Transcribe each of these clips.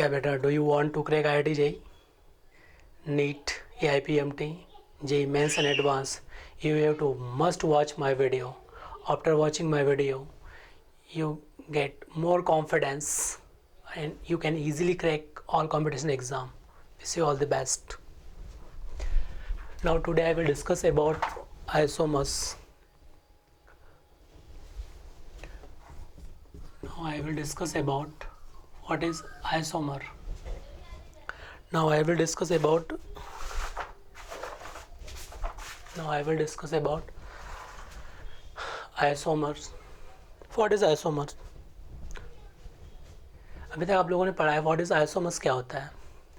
क्या बेटा, do you want to crack IIT JEE, NEET, AIPMT, JEE Mains and Advanced? You have to must watch my video. After watching my video, you get more confidence and you can easily crack all competition exam. Wish you all the best. Now today I will discuss about isomers. Now I will discuss about what is isomer. Now I will discuss about isomers. What is isomers? अभी तक आप लोगों ने पढ़ा है what is isomers क्या होता है.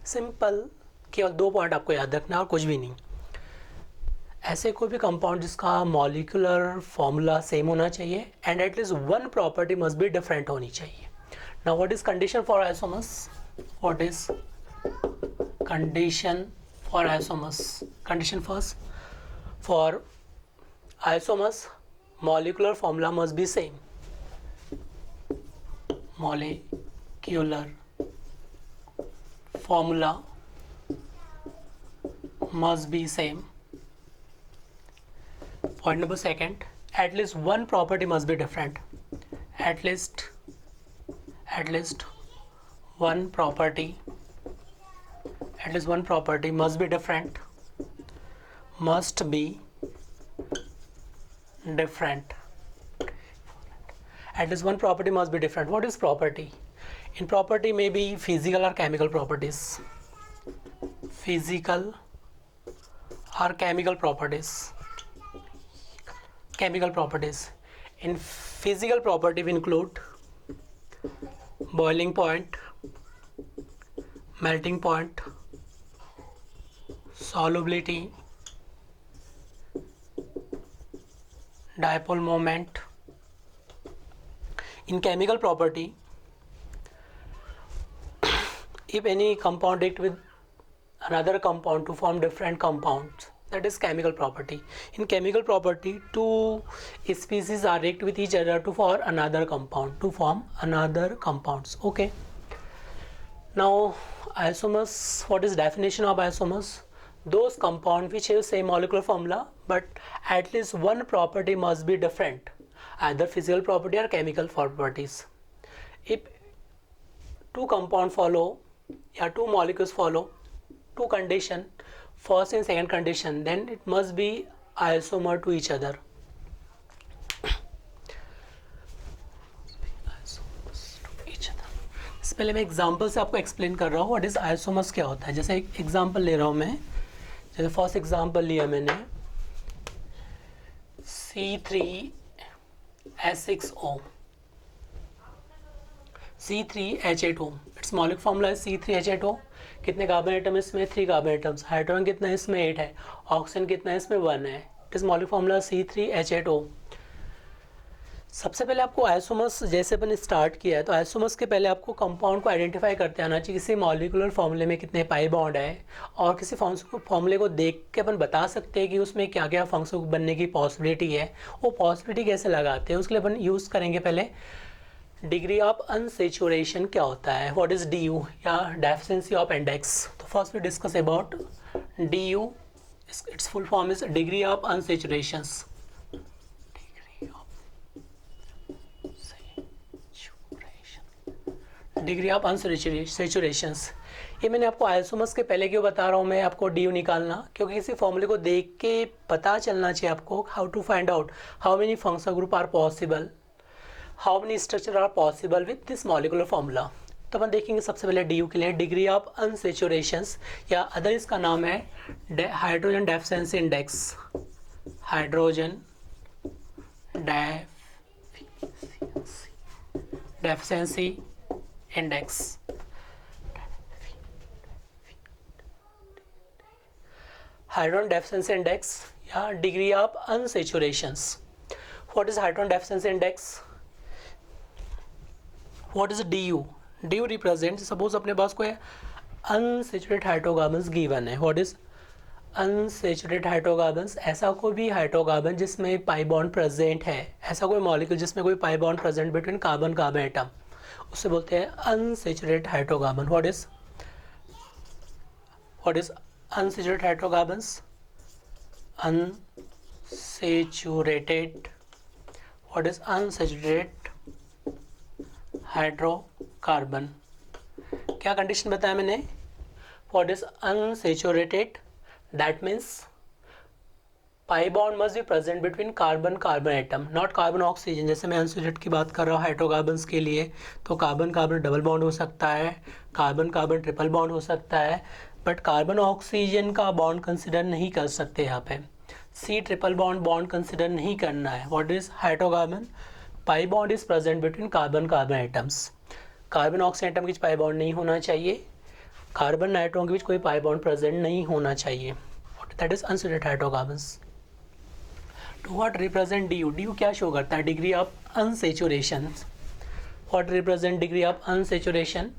सिंपल, केवल 2 पॉइंट आपको याद रखना है और कुछ भी नहीं. ऐसे कोई भी कंपाउंड जिसका मॉलिक्यूलर फॉर्मूला सेम होना चाहिए and at least one property must be different होनी चाहिए. Now what is condition for isomers? What is condition for isomers? Condition first, for isomers molecular formula must be same. Molecular formula must be same. Point number second, at least one property must be different. At least one property must be different. At least one property must be different. What is property? In property may be physical or chemical properties. Chemical properties. In physical property we include boiling point, melting point, solubility, dipole moment. In chemical property, if any compound react with another compound to form different compounds, that is chemical property. In chemical property, two species are react with each other to form another compounds. Okay. Now isomers, what is definition of isomers? Those compounds which have same molecular formula but at least one property must be different, either physical property or chemical properties. If two compounds follow or two molecules follow two condition, first and second condition, then it must be isomer to each other. पहले मैं example से आपको explain कर रहा हूँ what is isomers क्या होता है. जैसे एक एग्जांपल ले रहा हूँ मैं. जैसे फर्स्ट एग्जांपल लिया मैंने C3H6O, C3H8O. It's molecular formula है C3H8O. कितने कार्बन एटम इसमें? 3 कार्बन एटम्स. हाइड्रोजन कितना है इसमें? 8 है. ऑक्सीजन कितना है इसमें? 1 है. It is molecular formula C3H8O. सबसे पहले आपको आइसोमर्स, जैसे अपन स्टार्ट किया है तो आइसोमर्स के पहले आपको कंपाउंड को आइडेंटिफाई करते आना चाहिए. किसी मॉलिक्यूलर फॉर्मूले में कितने पाई बॉन्ड है और किसी फॉर्मूले को देख के अपन बता सकते हैं कि उसमें क्या क्या फंक्शन बनने की पॉसिबिलिटी है. वो पॉसिबिलिटी कैसे लगाते हैं उसके लिए अपन यूज़ करेंगे पहले डिग्री ऑफ अनसेचुरेशन क्या होता है. व्हाट इज DU या डेफिशिएंसी ऑफ इंडेक्स. तो first we discuss about DU. It's full form is degree of unsaturation. Degree of unsaturations. ये मैंने आपको आइसोमर्स के पहले क्यों बता रहा हूँ मैं आपको DU निकालना, क्योंकि किसी फॉर्मूले को देख के पता चलना चाहिए आपको how to find out how many functional group are possible, how many structure are possible with this molecular formula. तो अपन देखेंगे सबसे पहले DU के लिए डिग्री ऑफ अनसेचुरेशंस या अदर इसका नाम है hydrogen deficiency index. Hydrogen deficiency index. Hydrogen deficiency index या degree of unsaturations. What is hydrogen deficiency index? What is DU? DU represent, suppose अपने पास कोई अनसेचुरेटेड हाइड्रोकार्बन्स गिवन है. What is unsaturated hydrocarbons? ऐसा कोई भी हाइड्रोकार्बन जिसमें पाई bond present है, ऐसा कोई मॉलिक्यूल जिसमें कोई पाई bond present between carbon atom. उसे बोलते हैं unsaturated hydrocarbon. What is unsaturated hydrocarbons? Unsaturated, what is unsaturated hydrocarbon? क्या कंडीशन बताया मैंने? What is unsaturated? That means pi bond must be present between carbon carbon atom, not carbon oxygen. जैसे मैं unsaturated की बात कर रहा हूँ हाइड्रोकार्बन्स के लिए, तो कार्बन कार्बन डबल बॉन्ड हो सकता है, कार्बन कार्बन ट्रिपल बॉन्ड हो सकता है, बट कार्बन ऑक्सीजन का बॉन्ड कंसिडर नहीं कर सकते यहाँ पे। सी ट्रिपल बॉन्ड कंसिडर नहीं करना है। What is hydrocarbon? Pi bond is present between carbon carbon atoms. Carbon oxygen atom के बीच पाई बॉन्ड नहीं होना चाहिए, कार्बन नाइट्रोजन के बीच कोई पाई बॉन्ड प्रेजेंट नहीं होना चाहिए। That is unsaturated hydrocarbons. To what represent D U? D U क्या शो करता है? Degree of unsaturation. What represent degree of unsaturation?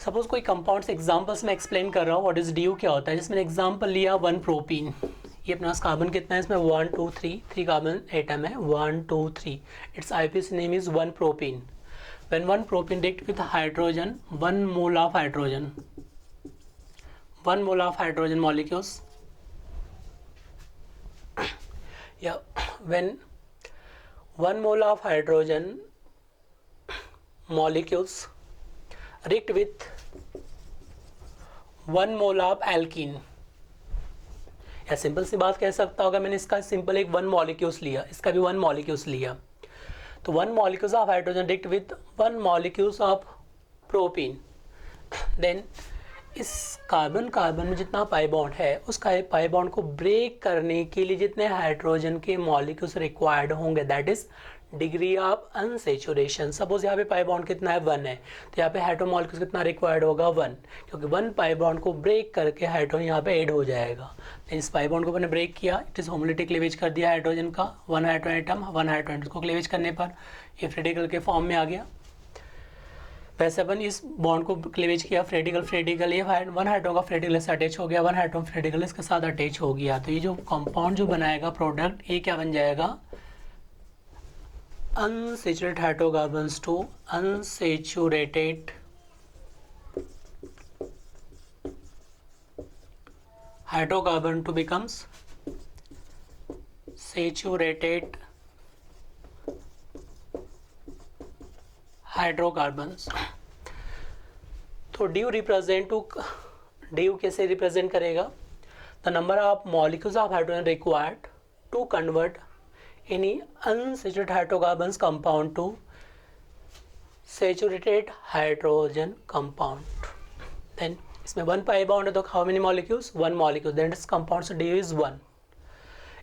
Suppose कोई कंपाउंड से एग्जाम्पल्स में एक्सप्लेन कर रहा हूँ व्हाट इज डी यू क्या होता है। जिसमें एग्जाम्पल लिया 1 प्रोपीन, ये अपना कार्बन कितना है इसमें? 1 2 3 कार्बन एटम है, 1 2 3। It's IPC name is 1 propene. When 1 propene react with hydrogen, 1 mole of hydrogen, 1 mole of hydrogen molecules, yeah, when 1 mole of hydrogen molecules react with 1 mole of alkene, या simple सी बात कह सकता होगा मैंने इसका simple एक 1 molecules लिया, इसका भी 1 मॉलिक्यूल्स लिया, तो 1 molecules of hydrogen react with 1 molecules of propene, then इस कार्बन कार्बन में जितना पाई बॉन्ड है उसका पाई बॉन्ड को ब्रेक करने के लिए जितने हाइड्रोजन के मॉलिक्यूल्स रिक्वायर्ड होंगे, that is degree of unsaturation. Suppose यहाँ पे पाई बॉन्ड कितना है? 1 है, तो यहाँ पे हाइड्रोजन मॉलिक्यूल्स कितना रिक्वायर्ड होगा? 1, क्योंकि 1 पाई बॉन्ड को ब्रेक करके हाइड्रोजन यहाँ पे ऐड हो जाएगा। इस पाई बॉन्ड को मैंने ब्रेक किया, इट इज होमोलिटिक क्लीवेज कर दिया हाइड्रोजन का, 1 हाइड्रोजन एटम 1 हाइड्रोजन को क्लीवेज करने पर ये फ्री रेडिकल के फॉर्म में आ गया। वैसे अपन इस बॉन्ड को क्लीवेज किया, फ्री रेडिकल ये 1 हाइड्रोजन का फ्री रेडिकल से अटैच हो गया, 1 हाइड्रोजन फ्री रेडिकल इसके साथ अटैच हो गया, तो ये जो कंपाउंड जो बनाएगा प्रोडक्ट, ये क्या बन जाएगा? unsaturated hydrocarbons to unsaturated hydrocarbon to becomes saturated hydrocarbons। तो DU रिप्रेजेंट टू DU कैसे रिप्रेजेंट करेगा? The number of molecules of hydrogen required to convert any unsaturated hydrocarbons compound to saturated hydrogen compound। then इसमें 1 pi bond है तो how many molecules? 1 molecule, then its compound so DU is 1।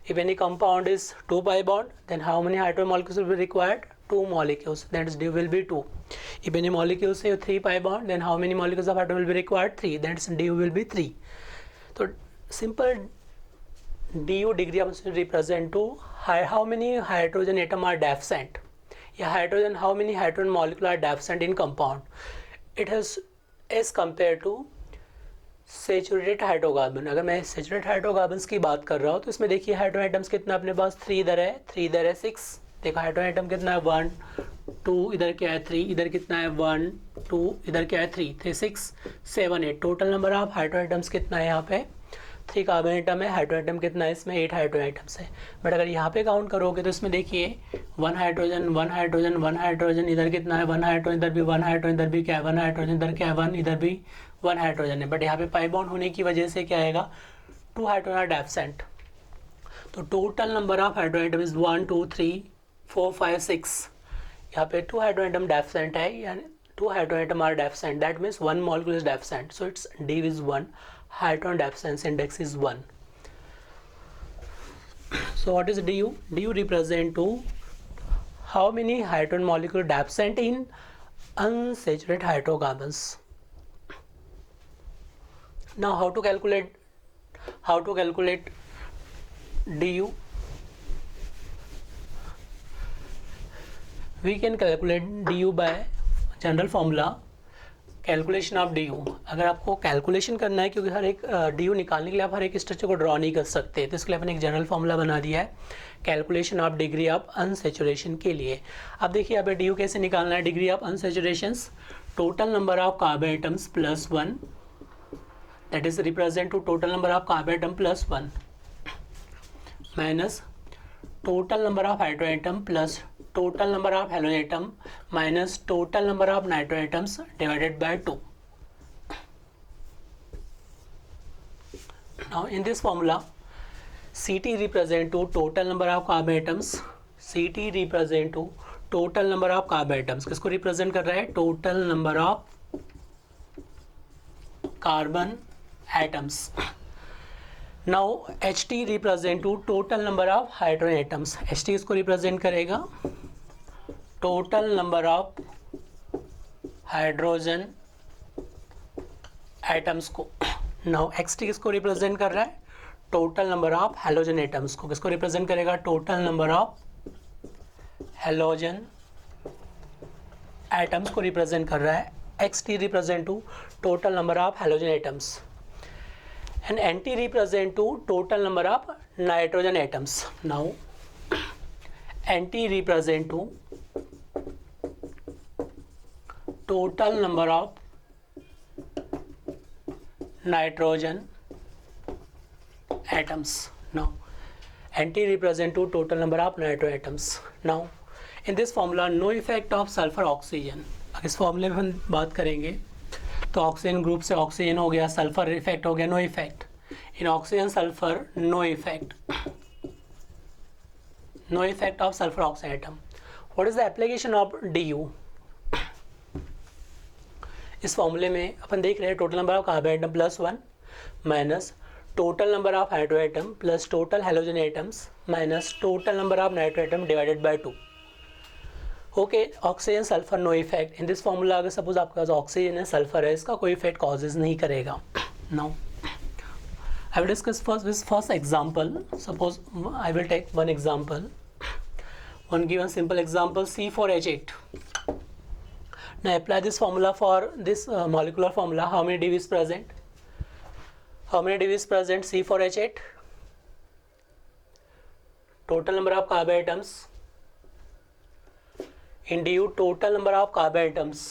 if any compound is 2 pi bond, then how many hydrogen molecules will be required? 2 molecules, that is DU will be 2। if any molecule say 3 pi bond, then how many molecules of hydrogen will be required? 3, that is DU will be 3। तो simple DU degree of represent to how many hydrogen atom are deficient, या hydrogen how many hydrogen molecule are deficient in compound, it has as compared to saturated hydrocarbon। अगर मैं saturated hydrocarbons की बात कर रहा हूँ तो इसमें देखिए हाइड्रोजन एटम्स कितना अपने पास 3 इधर है, 3 इधर है, 6। देखो हाइड्रोजन एटम कितना है? 1 2, इधर क्या है? 3, इधर कितना है? 1 2, इधर क्या है? 3 3 6 7 8। Total number of hydrogen atoms कितना है यहाँ पे? 3 कार्बन एटम है, हाइड्रोजन एटम कितना है इसमें? 8 हाइड्रोजन एटम्स है। बट अगर यहाँ पे काउंट करोगे तो इसमें देखिए 1 हाइड्रोजन 1 हाइड्रोजन 1 हाइड्रोजन, इधर कितना है? 1 हाइड्रोजन, इधर भी 1 हाइड्रोजन, इधर भी क्या है? 1 हाइड्रोजन, इधर क्या है? 1, इधर भी 1 हाइड्रोजन है। बट यहाँ पे पाई बॉन्ड होने की वजह से क्या आएगा? 2 हाइड्रोजन आर डेफिसेंट। तो total number of hydrogen atom is 1 2 3 4 5 6। यहाँ पे 2 हाइड्रोजन एटम डेफिसेंट है, यानी 2 hydrogen atom are deficient, that means 1 molecule is deficient, so it's D is 1, hydrogen deficiency index is 1। So what is DU? DU represent to how many hydrogen molecule deficient in unsaturated hydrocarbons। Now how to calculate DU? We can calculate DU by general formula calculation of DU। अगर आपको calculation करना है, क्योंकि हर एक DU निकालने के लिए आप हर एक स्ट्रक्चर को ड्रॉ नहीं कर सकते, तो इसके लिए आपने एक जनरल फॉर्मूला बना दिया है। Calculation of degree of unsaturation के लिए। अब देखिए यहाँ पे डी यू कैसे निकालना है, degree of unsaturation, total number of carbon atoms plus 1, that is represent to total number of carbon atom plus 1 minus total number of hydrogen atom plus total number of halogen atom minus total number of nitrogen atoms divided by 2. Now in this formula Ct represent to total number of carbon atoms, Ct represent to total number of carbon atoms, किसको represent कर रहा है, total number of carbon atoms. Now Ht represent to total number of hydrogen atoms, Ht इसको represent करेगा total number of hydrogen atoms को। Now X T किसको represent कर रहा है, total number of halogen atoms को। किसको रिप्रेजेंट करेगा, total number of halogen atoms को रिप्रेजेंट कर रहा है। X T represent to total number of halogen atoms and N T represent to total number of nitrogen atoms. Now N T represent to total number of nitrogen atoms. Now Nt represent to total number of nitrogen atoms. Now in this formula no effect of sulfur oxygen. इस फॉर्मूले में हम बात करेंगे तो oxygen group से oxygen हो गया, सल्फर इफेक्ट हो गया, no effect in oxygen sulphur, no effect, no effect of sulphur oxide atom. What is the application of D इस फॉर्मूले में अपन देख रहे हैं total number of carbon atom plus 1 minus total number of hydrogen atom plus total halogen atoms minus total number of nitrogen atom divided by 2। Okay, oxygen sulphur no effect in this formula. अगर suppose आपके पास oxygen है, sulphur है, इसका कोई effect causes नहीं करेगा। Now I will discuss first example. Suppose I will take one example, one given simple example C4H8. Now apply this formula for this molecular formula. How many dV is present? How many dV is present? C4H8. Total number of carbon atoms. In DU, total number of carbon atoms.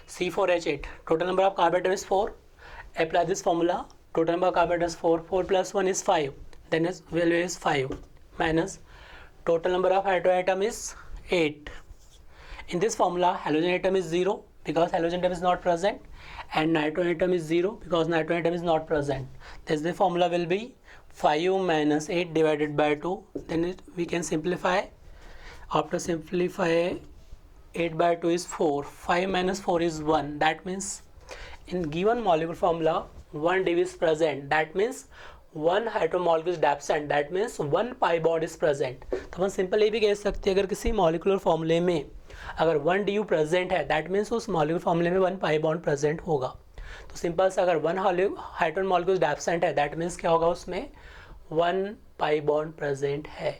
C4H8. Total number of carbon atoms is 4. Apply this formula. Total number of carbon atoms is 4. 4 plus 1 is 5. Then its value is 5. Minus total number of hydrogen atom is 8. In this formula halogen atom is 0 because halogen atom is not present and nitrogen atom is 0 because nitrogen atom is not present. Thus the formula will be 5 minus 8 divided by 2. Then we can simplify. After simplify 8 by 2 is 4. 5 minus 4 is 1. That means in given molecular formula 1 dV is present. That means 1 hydromolecule is absent. That means 1 pi bond is present. तो हम simple ये भी कह सकते हैं अगर किसी molecular फॉर्मूले में अगर 1 DU प्रेजेंट है दैट मीन्स उस मॉलिक्यूलर फॉर्मूले में 1 पाई बॉन्ड प्रेजेंट होगा। तो सिंपल से अगर 1 हाइड्रोजन मॉलिक्यूल एब्सेंट है दैट मीन्स क्या होगा, उसमें 1 पाई बॉन्ड प्रेजेंट है।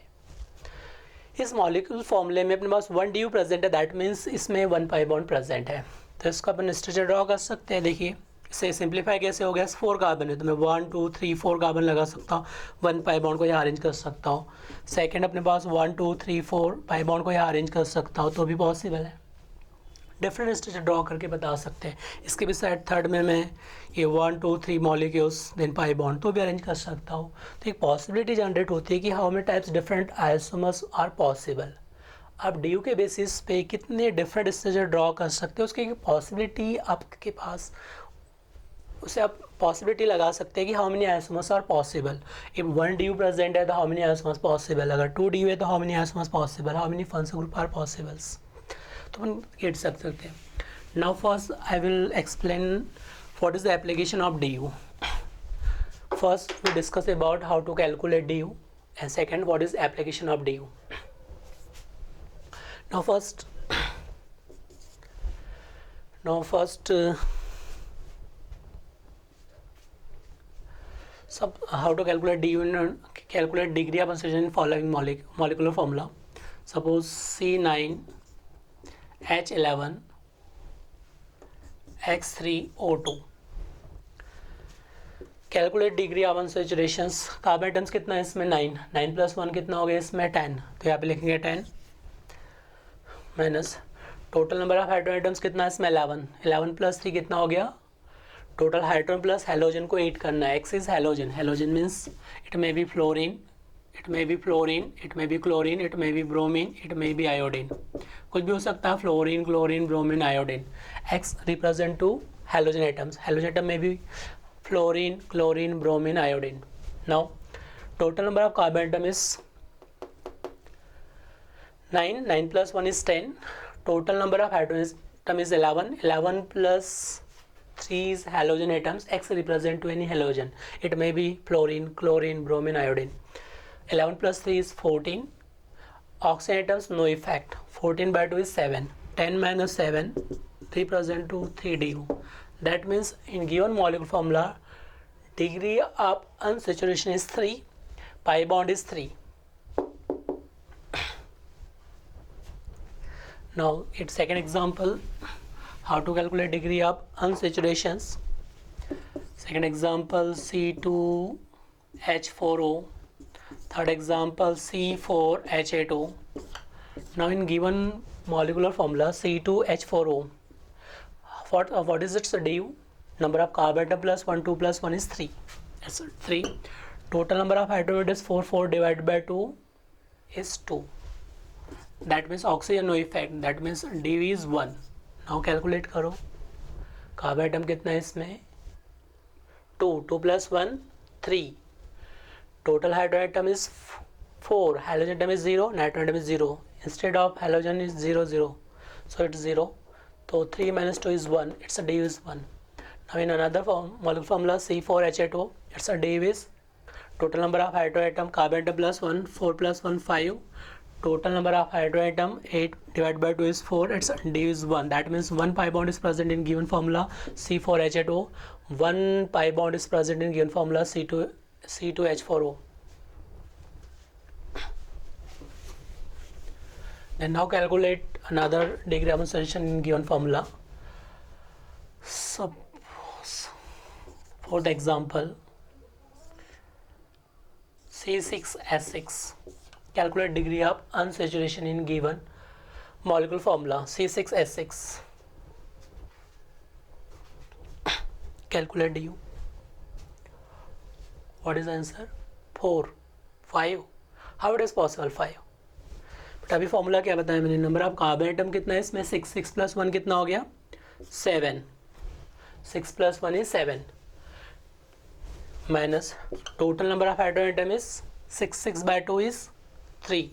इस मॉलिक्यूलर फॉर्मूले में अपने पास 1 DU प्रेजेंट है दैट मीन्स इसमें 1 पाई बॉन्ड प्रेजेंट है। तो इसका अपन स्ट्रक्चर ड्रॉ कर सकते हैं। देखिए इसे सिंप्लीफाई कैसे हो गया, 4 कार्बन है तो मैं 1 2 3 4 कार्बन लगा सकता हूँ, 1 पाई बॉन्ड को यहाँ अरेंज कर सकता हूँ। सेकंड अपने पास 1 2 3 4 पाई बॉन्ड को यहाँ अरेंज कर सकता हूँ, तो भी पॉसिबल है। डिफरेंट स्ट्रक्चर ड्रॉ करके बता सकते हैं। इसके भी साइड थर्ड में मैं ये 1 2 3 मॉलिक्यूल्स देन पाई बॉन्ड तो भी अरेंज कर सकता हूँ। तो एक पॉसिबिलिटी जनरेट होती है कि how many types different isomers are possible. आप DU के बेसिस पे कितने डिफरेंट स्ट्रक्चर ड्रॉ कर सकते हो, उसकी एक पॉसिबिलिटी आपके पास, उसे आप पॉसिबिलिटी लगा सकते हैं कि how many isomers are possible. If 1 DU present है तो हाउ मेनी आइसोमर्स पॉसिबल, अगर 2 DU है तो how many isomers possible, how many functional group are possibles, तो अपन गेट सकते हैं। Now first I will explain what is the application of DU। First we discuss about how to calculate DU and second what is application of DU। Now first सब how to calculate DU and calculate degree of oxidation in following molecular formula. Suppose C9H11 X3O2. Calculate degree of unsaturation. Carbon atoms कितना है इसमें 9, 9 + 1 कितना हो गया इसमें 10, तो यहाँ पे लिखेंगे 10 minus total number of hydrogen atoms कितना है इसमें 11, 11 + 3 कितना हो गया, टोटल हाइड्रोजन प्लस हेलोजन को 8 करना है। X is halogen, halogen means it may be fluorine, it may be fluorine, it may be chlorine, it may be bromine, it may be iodine, कुछ भी हो सकता है, fluorine, chlorine, bromine, iodine. X represent to halogen atoms, halogen atom में भी fluorine, chlorine, bromine, iodine. Now total number of carbon atom is 9, 9 + 1 is 10, total number of hydrogen atom is 11, 11 + 3 is halogen atoms. X represent to any halogen, it may be fluorine, chlorine, bromine, iodine. 11 + 3 is 14, oxygen atoms no effect, 14 by 2 is 7, 10 - 7 represent to 3 du. That means in given molecular formula degree of unsaturation is 3, pi bond is 3. Now its second example, how to calculate degree of unsaturations. Second example C2H4O, third example C4H8O. Now in given molecular formula C2H4O, what is its du? Number of carbon atom plus 1, 2 + 1 is 3. That's 3. Total number of hydrogen is 4, 4 divided by 2 is 2. That means oxygen no effect, that means dV is 1. Now calculate करो, carbon atom कितना है इसमें 2, 2 + 1 3, total hydrogen atom is 4, halogen atom is 0, nitrogen atom is 0, instead of halogen is 0 0, so it's 0, so 3 - 2 is 1, its dV is 1. Now in another molecular formula C4H8O, its dV is total number of hydrogen atom, carbon atom plus 1, 4 + 1 5, total number of hydrogen atom 8 divided by 2 is 4, its d is 1. That means 1 pi bond is present in given formula C4H8O, 1 pi bond is present in given formula C2H4O. Then now calculate another degree of solution in given formula. So for the example C6H6, calculate degree of unsaturation in given molecular formula C6H6. Calculate du. What is the answer? 4, 5. How it is possible 5? But अभी formula क्या बताया मैंने, number of carbon atom कितना है इसमें 6, 6 + 1 कितना हो गया 7, 6 + 1 is 7 minus total number of hydrogen atom is 6, 6 by 2 is 3,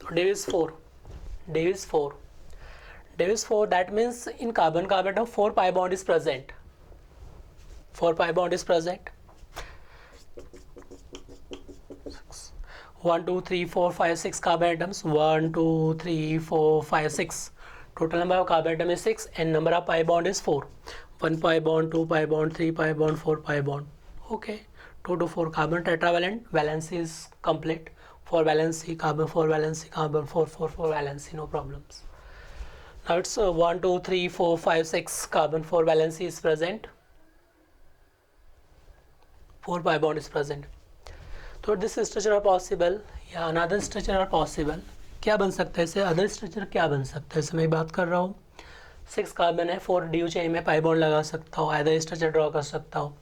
so d is 4, d is 4, d is 4. That means in carbon atom 4 pi bond is present, 4 pi bond is present. 1 2 3 4 5 6 carbon atoms, 1 2 3 4 5 6, total number of carbon atom is 6 and number of pi bond is 4, 1 pi bond, 2 pi bond, 3 pi bond, 4 pi bond. Okay, 2 to 4 carbon tetravalent, valency is complete, 4 valency, carbon 4 valency, carbon 4 4 4 valency, no problems. Now it's 1 2 3 4 5 6 carbon 4 valency is present, 4 pi bond is present. तो this structure are possible या another structure are possible. क्या बन सकता है इसे, other structure क्या बन सकता है, इसे मैं बात कर रहा हूँ. 6 कार्बन है, 4 ड्यू चाहिए, मैं पाई बॉन्ड लगा सकता हूँ, आइदर स्ट्रक्चर ड्रॉ कर सकता हूँ,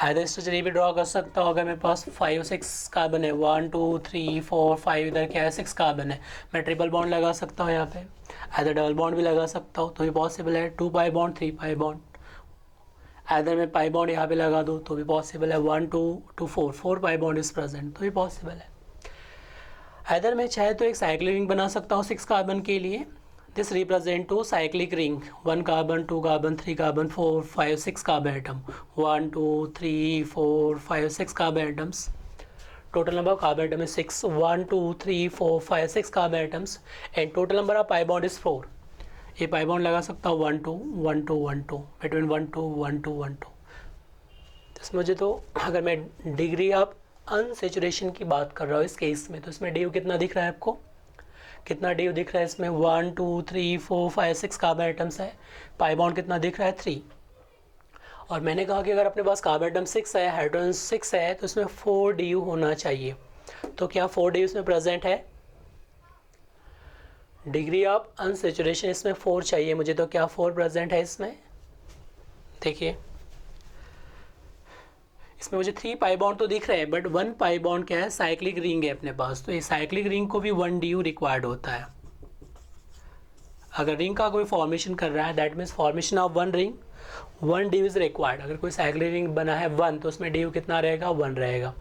आइदर स्ट्रक्चर ये भी ड्रॉ कर सकता हूँ. अगर मेरे पास 5 6 कार्बन है, 1 2 3 4 5, इधर क्या है 6 कार्बन है, मैं ट्रिपल बॉन्ड लगा सकता हूँ यहाँ पे, आइदर डबल बॉन्ड भी लगा सकता हूँ, तो ये पॉसिबल है. 2 pi bond, 3 pi bond, either मैं पाई बॉन्ड यहाँ पे लगा दूँ तो भी पॉसिबल है. 1 2 2 4, 4 पाई बॉन्ड इज प्रेजेंट, तो ये पॉसिबल है. आइदर मैं चाहे तो एक साइक्लिक रिंग बना सकता हूँ 6 कार्बन के लिए. This represent to cyclic ring, 1 carbon, 2 carbon, 3 carbon, 4 5 6 carbon atom, 1 2 3 4 5 6 carbon atoms. Total number of carbon atom is 6, 1 2 3 4 5 6 carbon atoms and total number of pi bond is 4. ये पाई बॉन्ड लगा सकता हूँ 1 2 1 2 1 2, between 1 2 1 2 1 2. तो मुझे तो अगर मैं डिग्री ऑफ अनसेचुरेशन की बात कर रहा हूँ इस केस में, तो इसमें डी कितना दिख रहा है आपको, कितना डी दिख रहा है इसमें 1 2 3 4 5 6 कार्बन एटम्स है, पाई बॉन्ड कितना दिख रहा है 3. और मैंने कहा कि अगर अपने पास कार्बन एटम 6 है, हाइड्रोजन 6 है, तो इसमें 4 DU होना चाहिए। तो क्या 4 DU इसमें प्रेजेंट है? डिग्री ऑफ अनसेचुरेशन इसमें 4 चाहिए मुझे, तो क्या 4 प्रेजेंट है इसमें? देखिए इसमें मुझे 3 पाई बॉन्ड तो दिख रहे हैं, बट 1 पाई बॉन्ड क्या है, साइक्लिक रिंग है अपने पास, तो ये साइक्लिक रिंग को भी 1 DU रिक्वायर्ड होता है। अगर रिंग का कोई फॉर्मेशन कर रहा है, that means formation of 1 ring 1 DU is required. अगर कोई साइक्लिक रिंग बना है 1, तो उसमें DU कितना रहेगा? 1 रहेगा।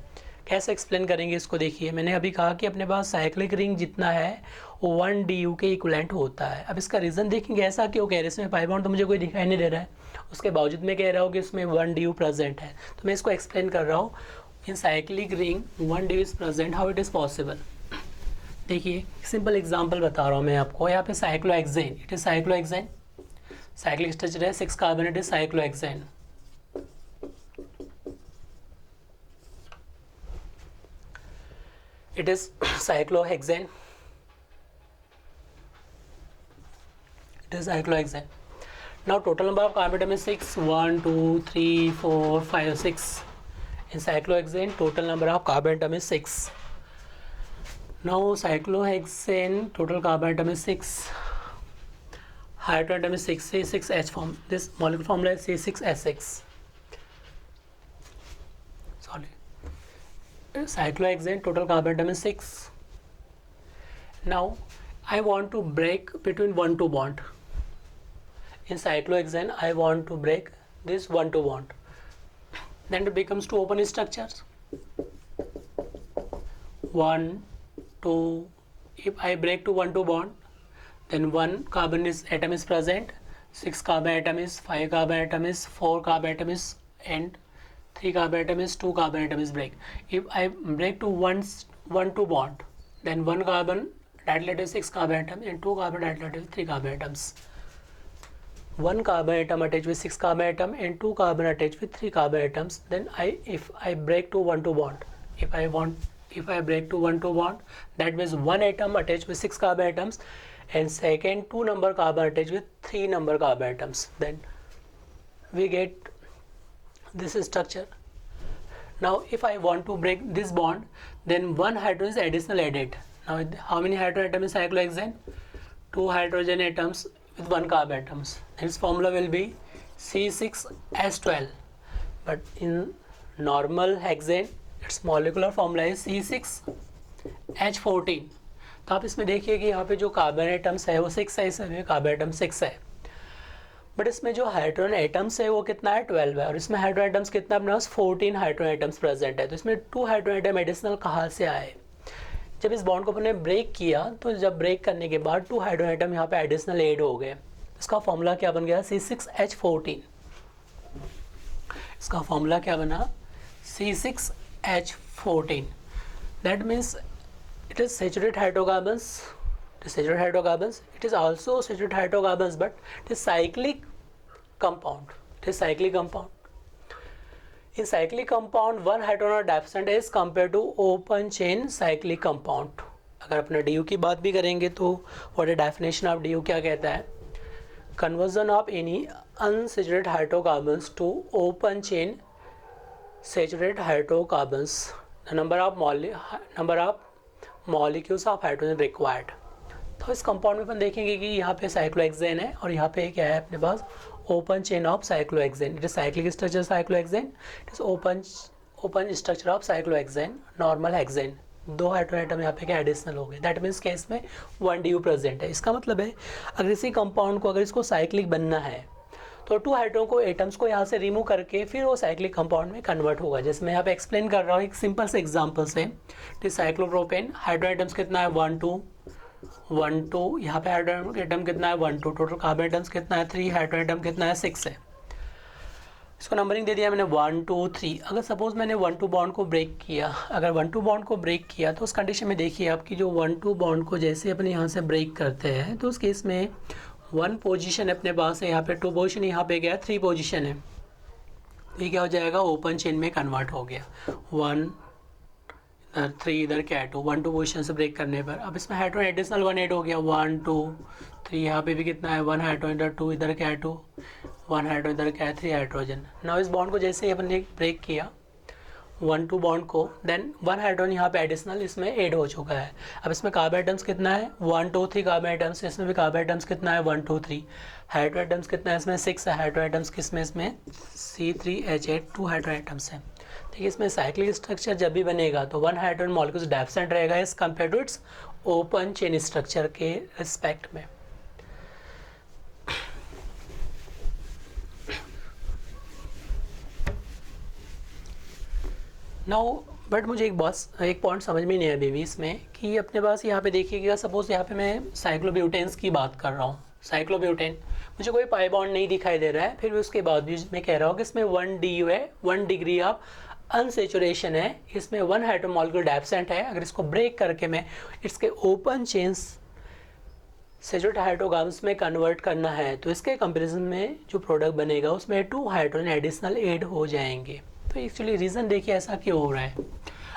कैसे एक्सप्लेन करेंगे इसको? देखिए मैंने अभी कहा कि अपने पास साइक्लिक रिंग जितना है वो 1 DU के इक्वलेंट होता है। अब इसका रीज़न देखेंगे, ऐसा क्यों कह रहे हैं? इसमें पाई बॉन्ड तो मुझे कोई दिखाई नहीं दे रहा है, उसके बावजूद मैं कह रहा हूँ कि इसमें 1 DU प्रेजेंट है। तो मैं इसको एक्सप्लेन कर रहा हूँ। इन cyclic ring 1 DU is present, how it is possible? देखिए सिंपल एग्जांपल बता रहा हूँ मैं आपको। यहाँ पे cyclohexane, it is cyclohexane, cyclic structure है 6 carbon, it is cyclohexane. It is cyclohexane, it is cyclohexane. Now total number of carbon atom is 6, 1 2 3 4 5 6। in cyclohexane total number of carbon atom is 6. Now cyclohexane total carbon atom is 6, hydrogen atom is 6, C6H form. This molecular formula is C6H6. Sorry. Cyclohexane total carbon atom is 6. Now I want to break between 1,2 bond. In cyclohexane I want to break this 1,2 bond. Then it becomes 2 open structures. 1 2. If I break to 1,2 bond, then 1 carbon atom is present, 6 carbon atom is, 5 carbon atom is, 4 carbon atom is, and 3 carbon atom is, 2 carbon atom is break. If I break to 1,2 bond, then 1 carbon directly is 6 carbon atom and 2 carbon directly is 3 carbon atoms. 1 carbon atom attached with 6 carbon atom and 2 carbon attached with 3 carbon atoms. Then if I break to 1,2 bond, if I break to 1,2 bond, that means 1 atom attached with 6 carbon atoms and second 2 number carbon attached with 3 number carbon atoms. Then we get this structure. Now if I want to break this bond, then 1 hydrogen is additional added. Now how many hydrogen atoms in cyclohexane? 2 hydrogen atoms with 1 carbon atoms. Its formula will be C6H12. But in normal hexane, its molecular formula is C6H14. तो आप इसमें देखिए कि यहाँ पे जो carbon atoms है वो 6 है, इसमें कार्बन एटम 6 है, बट इसमें जो हाइड्रोजन एटम्स है वो कितना है? 12 है। और इसमें हाइड्रोजन एटम्स कितना अपने पास? 14 हाइड्रोजन एटम्स प्रेजेंट है। तो इसमें 2 हाइड्रोजन एटम एडिशनल कहाँ से आए? जब इस बॉन्ड को अपने ब्रेक किया, तो जब ब्रेक करने के बाद 2 हाइड्रोजन एटम यहाँ पे एडिशनल ऐड हो गए। इसका फॉर्मूला क्या बन गया? C6H14। इसका फॉर्मूला क्या बना? C6H14। That means it is saturated hydrocarbons. It is saturated hydrocarbons. It is also saturated hydrocarbons, but it is cyclic compound. It is cyclic compound. In cyclic compound, one hydrogen are absent as compared to open chain cyclic compound. अगर अपने DU की बात भी करेंगे तो what is definition of DU क्या कहता है? Conversion of any unsaturated hydrocarbons to open chain saturated hydrocarbons. The number of molecules of hydrogen required. तो इस कंपाउंड में अपन देखेंगे कि यहाँ पे साइक्लोहेक्सेन है और यहाँ पे क्या है अपने पास? Open chain of cyclohexane. It is cyclic structure cyclohexane, it is open structure of cyclohexane, normal hexane. 2 hydrogen atom यहाँ पे क्या एडिशनल हो गए. दैट मीन्स केस में 1 DU प्रेजेंट है. इसका मतलब है अगर इसी कंपाउंड को, अगर इसको साइक्लिक बनना है, तो 2 हाइड्रोजन को एटम्स को यहाँ से रिमूव करके फिर वो साइक्लिक कंपाउंड में कन्वर्ट होगा. जैसे मैं यहाँ पे एक्सप्लेन कर रहा हूँ एक सिंपल से एग्जांपल से. तो साइक्लोप्रोपेन हाइड्रोजन एटम्स कितना है? 1 2 1 2. यहाँ पे हाइड्रोजन एटम कितना है? 1 2. टोटल कार्बन एटम्स कितना है? 3. हाइड्रोजन एटम कितना है? 6 है. इसको नंबरिंग दे दिया मैंने 1 2 3. अगर सपोज मैंने 1 2 बॉन्ड को ब्रेक किया, अगर 1 2 बॉन्ड को ब्रेक किया तो उस कंडीशन में देखिए आपकी जो 1 2 बॉन्ड को जैसे अपने यहाँ से ब्रेक करते हैं, तो उस केस में 1 पोजीशन अपने पास है, यहाँ पे 2 पोजीशन, यहाँ पे क्या है? 3 पोजीशन है. ये क्या हो जाएगा? ओपन चेन में कन्वर्ट हो गया. 1 इधर 3 इधर क्या है? 2. 1 2 पोजीशन से ब्रेक करने पर अब इसमें हाइड्रोजन एडिशनल 1 ऐड हो गया. 1 2 3. यहाँ पे भी कितना है? 1 हाइड्रोजन, इधर 2 इधर क्या है? 2. 1 हाइड्रोजन इधर क्या है 3 हाइड्रोजन। नाउ इस बॉन्ड को जैसे ही अपन ने ब्रेक किया 1-2 बॉन्ड को, देन 1 हाइड्रोजन यहाँ पे एडिशनल इसमें ऐड हो चुका है। अब इसमें कार्बन एटम्स कितना है 1 2 3 कार्बन एटम्स, इसमें भी कार्बन एटम्स कितना है 1 2 3। हाइड्रोजन एटम्स कितना है इसमें 6 है। हाइड्रोजन एटम्स किसमें इसमें C3H8 2 हाइड्रोजन एटम्स है। देखिए इसमें साइक्लिक स्ट्रक्चर जब भी बनेगा तो 1 हाइड्रोजन मॉलिक्यूल्स एब्सेंट रहेगा as compare to its open chain structure के रिस्पेक्ट में। नाउ बट मुझे एक पॉइंट समझ में नहीं आया अभी भी इसमें कि अपने पास यहाँ पे देखिएगा, सपोज यहाँ पे मैं साइक्लोब्यूटेन्स की बात कर रहा हूँ। साइक्लोब्यूटेन मुझे कोई पाई बॉन्ड नहीं दिखाई दे रहा है, फिर भी उसके बाद भी मैं कह रहा हूँ कि इसमें 1 DU है, 1 डिग्री ऑफ अनसेचुरेशन है, इसमें 1 हाइड्रोजन मॉलिक्यूल एब्सेंट है। अगर इसको ब्रेक करके मैं इसके ओपन चेन्स सेचुरेटेड हाइड्रोकार्बन्स में कन्वर्ट करना है तो इसके कंपेरिजन में जो प्रोडक्ट बनेगा उसमें 2 हाइड्रोजन एडिशनल ऐड हो जाएंगे। तो एक्चुअली रीज़न देखिए ऐसा क्यों हो रहा है।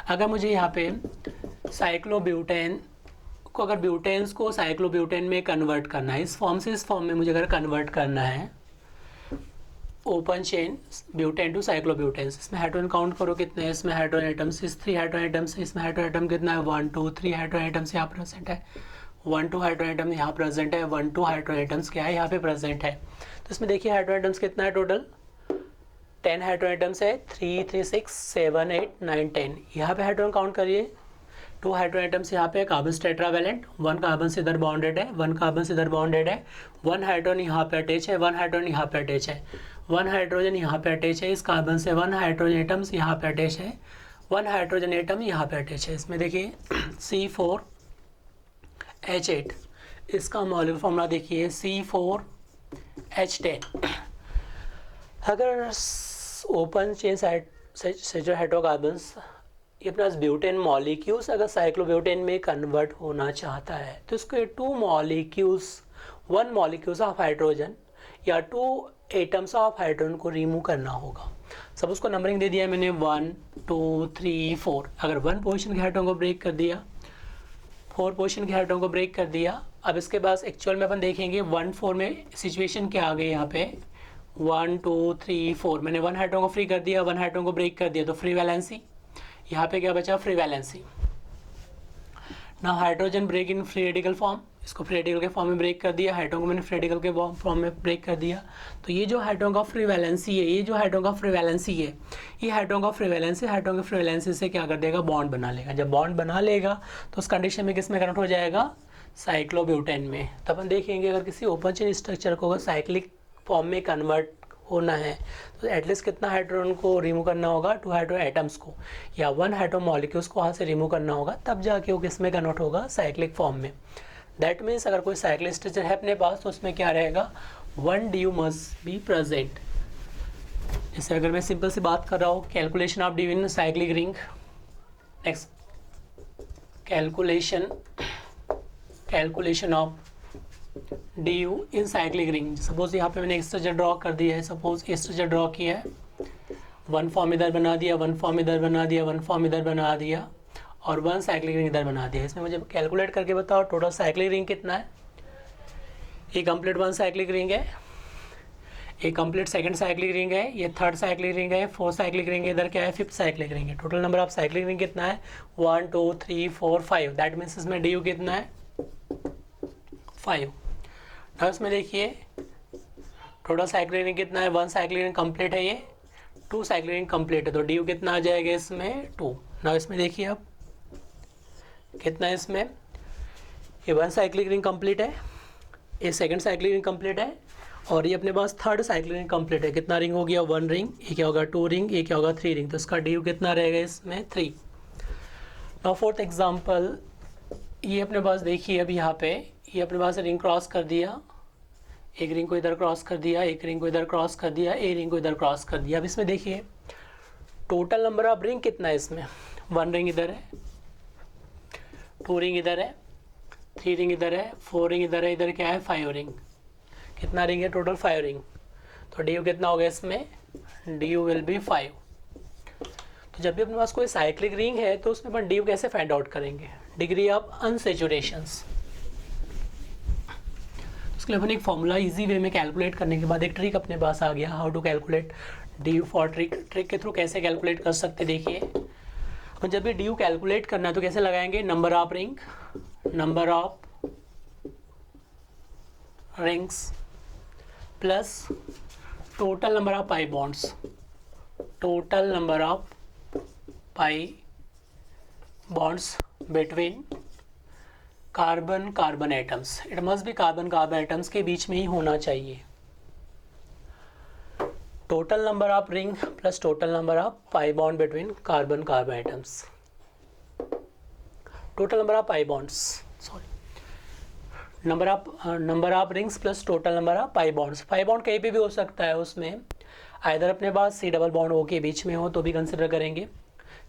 अगर मुझे यहाँ पे साइक्लोब्यूटेन को, अगर ब्यूटेन्स को साइक्लोब्यूटेन में कन्वर्ट करना है, इस फॉर्म से इस फॉर्म में मुझे अगर कन्वर्ट करना है, ओपन चेन ब्यूटेन टू साइक्लोब्यूटेन्स, इसमें हाइड्रोजन काउंट करो कितने हैं, इसमें हाइड्रोजन एटम्स 3 हाइड्रोजन एटम्स, इसमें हाइड्रोजन एटम कितना है 1 2 3 हाइड्रोजन एटम्स यहाँ प्रेजेंट है, 1 2 हाइड्रोजन एटम यहाँ प्रेजेंट है, 1 2 हाइड्रोजन एटम्स क्या है यहाँ पे प्रेजेंट है। तो इसमें देखिए हाइड्रोजन एटम्स कितना है टोटल 10 हाइड्रोजन एटम्स है, 3 3 6 7 8 9 10। यहाँ पे हाइड्रोजन काउंट करिए, 2 हाइड्रोजन एटम्स यहाँ पे कार्बन टेट्रावैलेंट, 1 कार्बन से इधर बॉन्डेड है, 1 कार्बन से इधर बॉन्डेड है, 1 हाइड्रोजन यहाँ पे अटैच है, 1 हाइड्रोजन यहाँ पे अटैच है, 1 हाइड्रोजन यहाँ पे अटैच है, इस कार्बन से 1 हाइड्रोजन एटम्स यहाँ पे अटैच है, 1 हाइड्रोजन एटम यहाँ पे अटैच है। इसमें देखिए C4H8, इसका मॉलिक्यूलर फॉर्मूला देखिए C4H10। अगर ओपन चेन सेचुरेटेड हाइड्रोकार्बन्स ये प्लस ब्यूटेन मॉलिक्यूल्स अगर साइक्लोब्यूटेन में कन्वर्ट होना चाहता है तो इसके 2 मॉलिक्यूल्स 1 मॉलिक्यूल्स ऑफ हाइड्रोजन या 2 एटम्स ऑफ हाइड्रोजन को रिमूव करना होगा। सब उसको नंबरिंग दे दिया है मैंने 1 2 3 4। अगर 1 पोजीशन के हाइड्रोजन को ब्रेक कर दिया, 4 पोजीशन के हाइड्रोजन को ब्रेक कर दिया। अब इसके बाद एक्चुअल में अपन देखेंगे 1 4 में सिचुएशन क्या आ गई यहाँ पे 1 2 3 4। मैंने 1 हाइड्रोजन को फ्री कर दिया, 1 हाइड्रोजन को ब्रेक कर दिया तो फ्री वैलेंसी, यहाँ पे क्या बचा फ्री वैलेंसी। ना hydrogen break in free radical form, इसको फ्री रेडिकल के फॉर्म में ब्रेक कर दिया, हाइड्रोजन को मैंने फ्री रेडिकल के फॉर्म में ब्रेक कर दिया। तो ये जो हाइड्रोजन का फ्री वैलेंसी है, ये जो हाइड्रोजन का फ्री वैलेंसी है, ये हाइड्रोजन का फ्री वैलेंसी, हाइड्रोजन के फ्री वैलेंसी से क्या कर देगा बॉन्ड बना लेगा। जब बॉन्ड बना लेगा तो उस कंडीशन में किस में कन्वर्ट हो जाएगा साइक्लोब्यूटेन में। तो अपन देखेंगे अगर किसी ओपन चेन स्ट्रक्चर को अगर साइक्लिक फॉर्म में कन्वर्ट होना है तो एटलीस्ट कितना हाइड्रोजन को रिमूव करना होगा 2 हाइड्रोजन एटम्स को या 1 हाइड्रोजन मॉलिक्यूल्स को वहाँ से रिमूव करना होगा, तब जाके वो किस में कन्वर्ट होगा साइक्लिक फॉर्म में। दैट मीन्स अगर कोई साइक्लिक स्ट्रक्चर है अपने पास तो उसमें क्या रहेगा 1 DU मस्ट बी प्रेजेंट। जैसे अगर मैं सिंपल सी बात कर रहा हूँ calculation of DU in cyclic ring, next calculation of DU in cyclic ring. Suppose यहाँ पे मैंने एक स्ट्रक्चर ड्रॉ कर दिया है, सपोज ये स्ट्रक्चर ड्रॉ किया है, 1 फॉर्म इधर बना दिया, 1 फॉर्म इधर बना दिया, 1 फॉर्म इधर बना दिया और 1 साइक्लिक रिंग इधर बना दिया। इसमें मुझे कैलकुलेट करके बताओ टोटल साइक्लिक रिंग कितना है। ये कंप्लीट 1 साइक्लिक रिंग है, ये कंप्लीट 2nd साइक्लिक रिंग है, ये 3rd साइक्लिक रिंग है, 4th साइक्लिक रिंग है, इधर क्या है 5th साइक्लिक रिंग है। Total number of cyclic ring कितना है 1 2 3 4 5। दैट मीन्स इसमें DU कितना है 5। अब इसमें देखिए टोटल साइक्लिक रिंग कितना है 1 साइक्लिक रिंग कंप्लीट है, ये 2 साइक्लिक रिंग कंप्लीट है, तो DU कितना आ जाएगा इसमें 2। ना इसमें देखिए अब कितना है इसमें, ये 1 साइक्लिक रिंग कंप्लीट है, ये 2nd साइक्लिक रिंग कंप्लीट है और ये अपने पास 3rd साइक्लिक रिंग कंप्लीट है। कितना रिंग हो गया 1 रिंग, ये क्या होगा 2 रिंग, ये क्या होगा 3 रिंग, तो इसका DU कितना रहेगा इसमें 3। नाउ 4th एग्जाम्पल, ये अपने पास देखिए अब यहाँ पे ये अपने पास रिंग क्रॉस कर दिया, एक रिंग को इधर क्रॉस कर दिया, एक रिंग को इधर क्रॉस कर दिया, एक रिंग को इधर क्रॉस कर दिया। अब इसमें देखिए टोटल नंबर ऑफ रिंग कितना है इसमें 1 रिंग इधर है, 2 रिंग इधर है, 3 रिंग इधर है, 4 रिंग इधर है, इधर क्या है 5 रिंग। कितना रिंग है टोटल 5 रिंग। तो DU कितना होगा इसमें DU विल बी 5। तो जब भी अपने पास कोई साइक्लिक रिंग है तो उसमें अपन DU कैसे फाइंड आउट करेंगे, डिग्री ऑफ अनसेचुरेशंस। उसके लिए अपन एक फॉर्मूला इजी वे में कैलकुलेट करने के बाद एक ट्रिक अपने पास आ गया, how to calculate D U for trick. Trick के थ्रू कैसे कैलकुलेट कर सकते देखिए, अपन जब भी डी यू कैलकुलेट करना है तो कैसे लगाएंगे, number of rings plus total number of pi bonds, total number of pi bonds between carbon carbon atoms. It must be carbon carbon atoms के बीच में ही होना चाहिए। Total number of ring plus total number of pi bond between carbon carbon atoms, total number of pi bonds, sorry number of rings plus total number of pi bonds. Pi bond कहीं पे भी हो सकता है, उसमें either अपने पास C double bond O के बीच में हो तो भी कंसिडर करेंगे,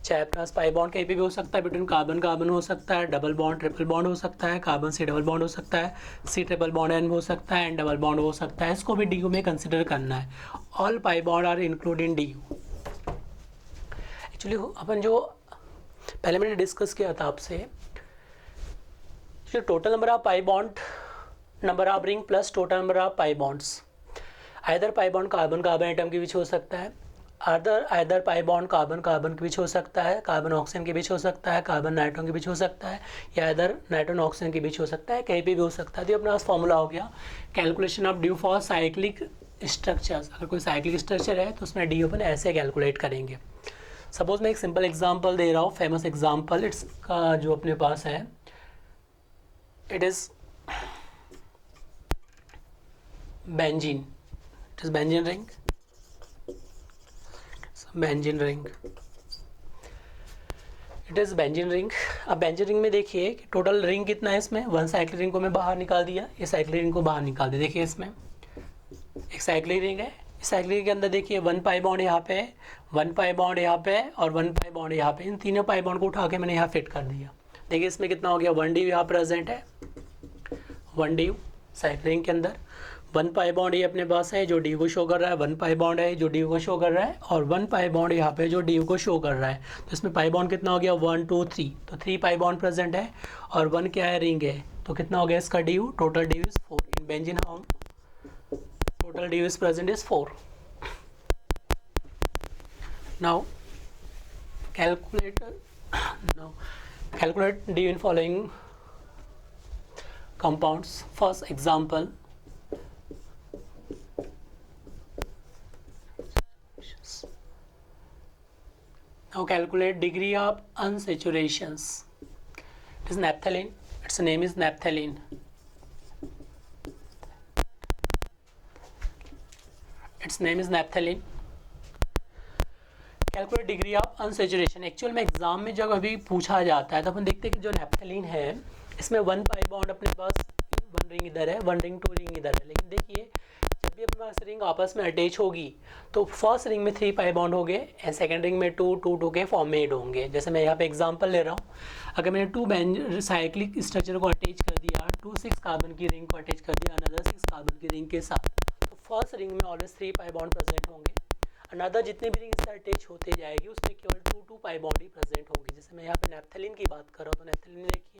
चाहे अपने पास पाई बॉन्ड कहीं पे भी हो सकता है, बिटवीन कार्बन कार्बन हो सकता है, डबल बॉन्ड ट्रिपल बॉन्ड हो सकता है, कार्बन सी डबल बॉन्ड हो सकता है, सी ट्रिपल बॉन्ड एन हो सकता है, एन डबल बॉन्ड हो सकता है। इसको भी डी यू में कंसिडर करना है। All pi bond are include in D U. Actually अपन जो पहले मैंने डिस्कस किया था आपसे, total number of pi bond, number of ring plus total number of pi bonds, either pi bond carbon carbon atom के बीच हो सकता है, either pi bond carbon carbon के बीच हो सकता है, कार्बन ऑक्सीजन के बीच हो सकता है, कार्बन नाइट्रोजन के बीच हो सकता है, या इधर नाइट्रोजन ऑक्सीजन के बीच हो सकता है, कहीं पे भी हो सकता है। तो अपने पास फॉर्मूला हो गया calculation of due for cyclic structures. अगर कोई साइक्लिक स्ट्रक्चर है तो उसमें डी अपन ऐसे कैलकुलेट करेंगे। सपोज मैं एक सिंपल एग्जाम्पल दे रहा हूँ, फेमस एग्जाम्पल इट्स का जो अपने पास है, it is benzene, it is benzene ring, benzene ring, it is benzene ring. अब बेंजीन रिंग में देखिए कि टोटल रिंग कितना है, इसमें वन साइक्लिक रिंग को मैं बाहर निकाल दिया, ये साइक्लिक रिंग को बाहर निकाल दिया। देखिए इसमें एक साइक्लिक रिंग है, इस साइक्लिक रिंग के अंदर देखिए वन पाई बॉन्ड यहाँ पे है, वन पाई बॉन्ड यहाँ पे है और वन पाई बॉन्ड यहाँ पे। इन तीनों पाई बॉन्ड को उठा के मैंने यहाँ फिट कर दिया। देखिए इसमें कितना हो गया, वन डी यहाँ प्रेजेंट है, वन डी साइक्लिक रिंग के अंदर वन पाई बॉन्ड ये अपने पास है जो डी को शो कर रहा है, वन पाई बॉन्ड है जो डी को शो कर रहा है, और वन पाई बॉन्ड यहाँ पे जो डी को शो कर रहा है। तो इसमें पाई बॉन्ड कितना हो गया, 1 2 3, तो 3 पाई बॉन्ड प्रेजेंट है और वन क्या है, रिंग है। तो कितना हो गया इसका D you, total D you is 4। In benzene how total D you is present is 4। Now calculate D in following compounds. First example, now calculate degree of unsaturations. It is naphthalene, its name is naphthalene. Its name is naphthalene. Calculate degree of unsaturation. Actual में exam में जब अभी पूछा जाता है तो अपन देखते हैं कि जो नैप्थलीन है इसमें वन पाई बॉन्ड अपने पास, वन रिंग इधर है, वन रिंग टू रिंग इधर है। लेकिन देखिए जब भी अपने पास रिंग आपस में अटैच होगी तो फर्स्ट रिंग में 3 पाई बॉन्ड होंगे एंड सेकंड रिंग में 2 के फॉर्मेड होंगे। जैसे मैं यहाँ पे एग्जांपल ले रहा हूँ, अगर मैंने 2 साइक्लिक स्ट्रक्चर को अटैच कर दिया, 2 6 कार्बन की रिंग को अटैच कर दिया अनदर 6 कार्बन की रिंग के साथ, तो फर्स्ट रिंग में ऑलवेज 3 पाई बॉन्ड प्रेजेंट होंगे। अनदर जितने भी रिंग इससे अटैच होते जाएगी उसमें केवल 2 पाई बॉन्ड ही प्रेजेंट होंगे। जैसे मैं यहाँ पे नैप्थलीन की बात कर रहा हूँ तो नैप्थलीन देखिए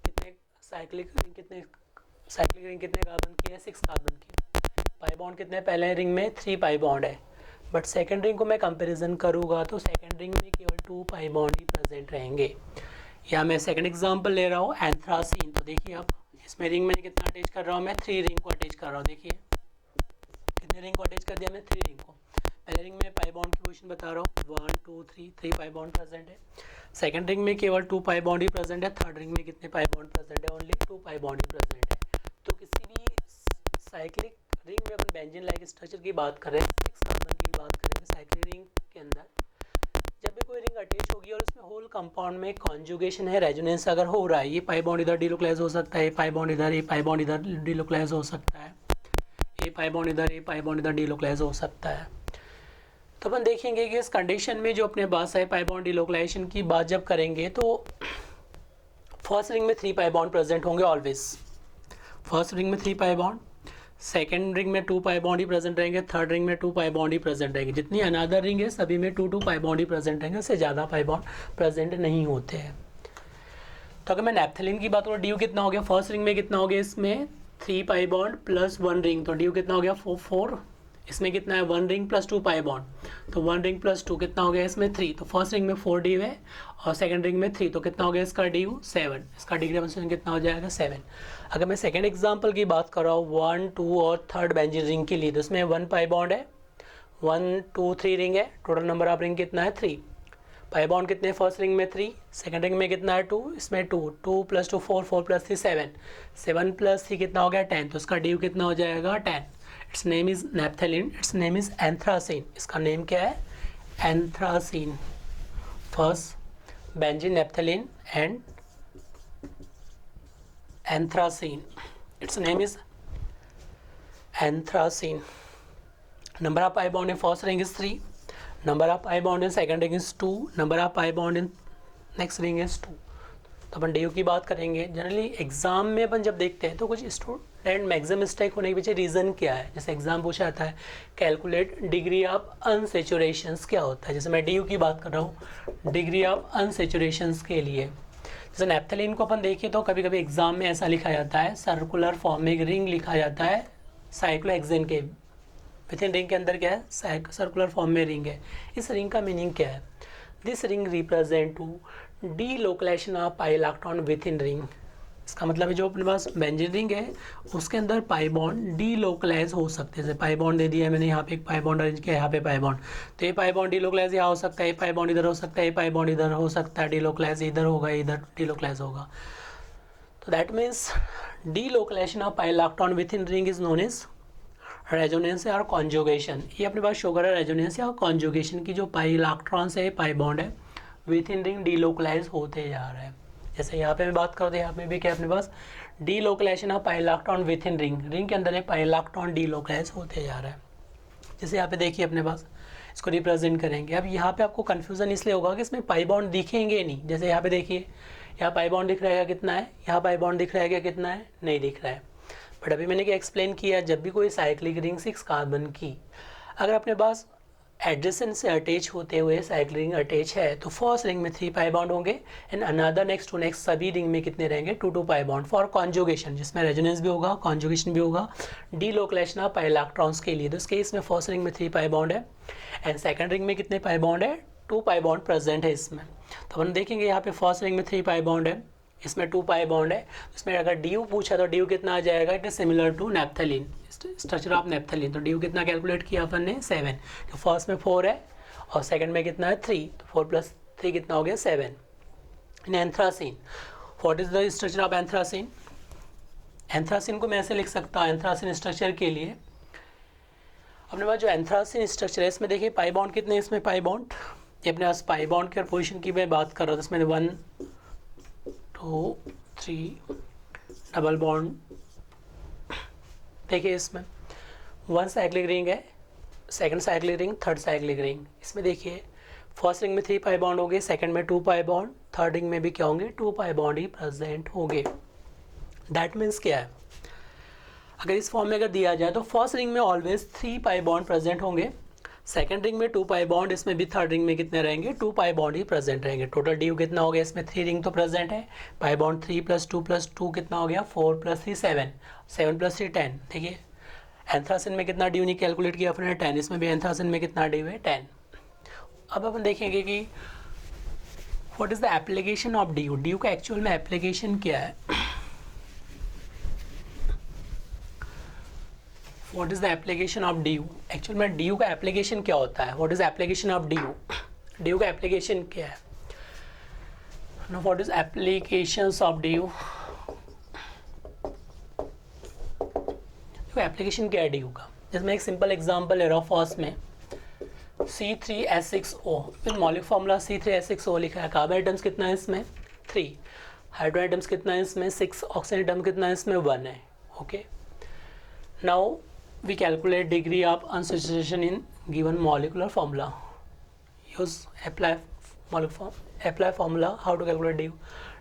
कितने साइक्लिक रिंग कितने कार्बन की है, 6 कार्बन की। पाई बॉन्ड कितने, पहले रिंग में 3 पाई बॉन्ड है, बट सेकंड रिंग को मैं कंपैरिजन करूँगा तो सेकंड रिंग में केवल 2 पाई बॉन्ड ही प्रेजेंट रहेंगे। या मैं सेकंड एग्जांपल ले रहा हूँ एंथ्रासीन, तो देखिए अब इसमें रिंग में कितना अटैच कर रहा हूँ मैं, 3 रिंग को अटैच कर रहा हूँ। देखिए कितने रिंग को अटैच कर दिया मैं, 3 रिंग को। पहले रिंग में पाई बॉन्ड की पोजीशन बता रहा हूँ, 1 2 3 पाई बॉन्ड प्रेजेंट है। सेकंड रिंग में केवल 2 पाई बॉन्ड ही प्रेजेंट है। थर्ड रिंग में कितने पाई बॉन्ड प्रेजेंट है, ओनली 2 पाई बॉन्ड ही प्रेजेंट है। तो किसी भी साइक्लिक रिंग में अपन बेंजीन लाइक स्ट्रक्चर की बात करें, 6 कार्बन की बात करें साइक्लिक रिंग के अंदर, जब भी कोई रिंग अटैच होगी और इसमें होल कंपाउंड में कॉन्जुगेशन है, रेजोनेंस अगर हो रहा है, ये पाई बॉन्ड इधर डीलोकलाइज हो सकता है, ये पाई बॉन्ड इधर, ये पाई बॉन्ड इधर डीलोकलाइज हो सकता है, ये पाई बॉन्ड इधर, ये पाई बॉन्ड इधर डीलोकलाइज हो सकता है। तो अपन देखेंगे कि इस कंडीशन में जो अपने पास है पाई बॉन्ड डीलोकलाइजेशन की बात जब करेंगे तो फर्स्ट रिंग में 3 पाई बॉन्ड प्रेजेंट होंगे ऑलवेज। फर्स्ट रिंग में 3 पाई बॉन्ड, सेकेंड रिंग में 2 पाई बॉन्ड ही प्रेजेंट रहेंगे, थर्ड रिंग में 2 पाई बॉन्ड ही प्रेजेंट रहेंगे। जितनी अनदर रिंग है सभी में 2 पाई बॉन्ड ही प्रेजेंट रहेंगे, उससे ज़्यादा पाई बॉन्ड प्रेजेंट नहीं होते हैं। तो अगर मैं नैप्थलीन की बात करूँ, डी यू कितना हो गया, फर्स्ट रिंग में कितना हो गया, इसमें 3 पाई बॉन्ड प्लस 1 रिंग, तो ड्यू कितना हो गया 4। इसमें कितना है 1 रिंग प्लस 2 पाई बॉन्ड, तो 1 रिंग प्लस 2 कितना हो गया इसमें 3, तो फर्स्ट रिंग में 4 ड्यू है और सेकंड रिंग में 3, तो कितना हो गया इसका ड्यू 7, इसका डिग्री ऑफ फ्रीडम कितना हो जाएगा 7। अगर मैं सेकंड एग्जांपल की बात कर रहा हूँ 1, 2 और थर्ड बेंजीन रिंग के लिए, तो इसमें 1 पाई बॉन्ड है, 1, 2, 3 रिंग है, टोटल नंबर ऑफ रिंग कितना है 3, पाई बॉन्ड कितने फर्स्ट रिंग में 3, सेकंड रिंग में कितना है 2, इसमें 2, 2 प्लस 2 4, 4 प्लस 3 7, 7 प्लस 3 कितना हो गया 10, तो इसका ड्यू कितना हो जाएगा 10। It's name is naphthalene, it's name is anthracene, इसका नेम क्या है anthracene, first benzene naphthalene and anthracene, it's name is anthracene. Number of pi bond in first ring is 3, number of pi bond in second ring is 2, number of pi bond in next ring is 2। तो अपन D की बात करेंगे। Generally exam में अपन जब देखते हैं तो कुछ स्टूडेंट मैक्सिमम मिस्टेक होने के पीछे रीज़न क्या है, जैसे एग्जाम पूछा जाता है कैलकुलेट डिग्री ऑफ अनसेचुरेशंस क्या होता है, जैसे मैं डी की बात कर रहा हूँ डिग्री ऑफ अनसेचुरेशंस के लिए। जैसे नैप्थेलिन को अपन देखिए तो कभी कभी एग्जाम में ऐसा लिखा जाता है सर्कुलर फॉर्म में रिंग लिखा जाता है साइक्लोहेक्सेन के विथ इन रिंग के अंदर क्या है सर्कुलर फॉर्म में रिंग है। इस रिंग का मीनिंग क्या है, this ring represent to delocalisation of pi electron within ring. इसका मतलब है जो अपने पास बेंजीन रिंग है उसके अंदर पाई बॉन्ड डी लोकलाइज हो सकते हैं। जैसे पाई बॉन्ड दे दिया है मैंने, यहाँ पे एक पाई बॉन्ड अरेंज किया है, यहाँ पे पाई बॉन्ड, तो ये पाई बॉन्ड डी लोकलाइज यहाँ हो सकता है, ये पाई बॉन्ड इधर हो सकता है, ये पाई बॉन्ड इधर हो सकता है, डी लोकलाइज इधर होगा, इधर डी लोकलाइज होगा। तो that means delocalisation of pi electron within ring is known as resonance और कॉन्जुगेशन। ये अपने पास शो कर रहा है रेजोनेंस या कॉन्जुगेशन की जो पाई इलेक्ट्रॉन्स है पाई बॉन्ड है विथ इन रिंग डीलोकलाइज होते जा रहा है। जैसे यहाँ पे मैं बात करते हैं, यहाँ पे भी क्या अपने पास delocalisation of pi electron within ring, ring के अंदर पाई इलेक्ट्रॉन डीलोकलाइज होते जा रहा है। जैसे यहाँ पे देखिए अपने पास इसको रिप्रेजेंट करेंगे। अब यहाँ पे आपको कन्फ्यूजन इसलिए होगा कि इसमें पाई बॉन्ड दिखेंगे नहीं। जैसे यहाँ पे देखिए यहाँ पाई बॉन्ड दिख रहा है कितना है, यहाँ पाई बॉन्ड दिख रहा है क्या कितना है, नहीं दिख रहा है। बट अभी मैंने क्या एक्सप्लेन किया, जब भी कोई साइक्लिक रिंग 6 कार्बन की अगर अपने पास एडजेसेंट से अटैच होते हुए साइक्लिक रिंग अटैच है तो फर्स्ट रिंग में 3 पाई बॉन्ड होंगे and another next to next सभी रिंग में कितने रहेंगे 2 पाई बॉन्ड फॉर कॉन्जुगेशन, जिसमें रेजोनेंस भी होगा कॉन्जुगेशन भी होगा delocalisation of pi electrons के लिए। तो इस केस में फर्स्ट रिंग में 3 पाई बॉन्ड है एंड सेकंड रिंग में कितने पाई बॉन्ड है 2 पाई बॉन्ड प्रेजेंट है इसमें। तो अपन देखेंगे यहाँ पे फर्स्ट रिंग में 3 पाई बॉन्ड है, इसमें 2 पाई बॉन्ड है, इसमें अगर ड्यू पूछा तो ड्यू कितना आ जाएगा, it is similar to naphthalene, structure of naphthalene. तो ड्यू कितना कैलकुलेट किया अपन ने 7, तो फर्स्ट में 4 है और सेकंड में कितना है 3, तो 4 प्लस 3 कितना हो गया 7। In anthracene, what is the structure of anthracene, anthracene को मैं ऐसे लिख सकता हूँ एंथ्रासीन स्ट्रक्चर के लिए अपने पास जो एंथ्रासीन स्ट्रक्चर है इसमें देखिए पाई बॉन्ड कितने, इसमें पाई बॉन्ड ये अपने पास पाई बॉन्ड के पोजिशन की मैं बात कर रहा था, इसमें 1 2 3 डबल बॉन्ड। देखिए इसमें 1 साइक्लिक रिंग है, second cyclic ring, third cyclic ring. इसमें देखिए फर्स्ट रिंग में 3 पाई बॉन्ड होंगे, सेकंड में 2 पाई बॉन्ड, थर्ड रिंग में भी क्या होंगे 2 पाई बॉन्ड ही प्रेजेंट होंगे। दैट मीन्स क्या है, अगर इस फॉर्म में अगर दिया जाए तो फर्स्ट रिंग में ऑलवेज 3 पाई बॉन्ड प्रेजेंट होंगे, सेकंड रिंग में 2 पाई बॉन्ड, इसमें भी थर्ड रिंग में कितने रहेंगे 2 पाई बॉन्ड ही प्रेजेंट रहेंगे। टोटल ड्यू कितना हो गया, इसमें 3 रिंग तो प्रेजेंट है, पाई बॉन्ड 3 + 2 + 2 कितना हो गया 4 + 3 7, 7 + 3 10। देखिए एंथ्रासिन में कितना ड्यू नहीं कैलकुलेट किया अपने 10, इसमें भी एंथ्रासिन में कितना ड्यू है 10। अब अपन देखेंगे कि what is the application of due, due का एक्चुअल में एप्लीकेशन क्या है। What is the application of due, actual में ड्यू का एप्लीकेशन क्या होता है, what is application of due, due का एप्लीकेशन क्या है ना, what is applications of due, application क्या है ड्यू का। जिसमें एक सिंपल एग्जांपल ले रहा हूँ, फर्स्ट में C3H6O फिर मॉलिक फार्मूला C3H6O लिखा है, कार्बन आइटम्स कितना है इसमें 3, हाइड्रोजन आइटम्स कितना है इसमें 6, ऑक्सीजन आइटम कितना है इसमें 1 है। Okay, now we calculate degree of unsaturation in given molecular formula. Use apply formula. How to calculate DU?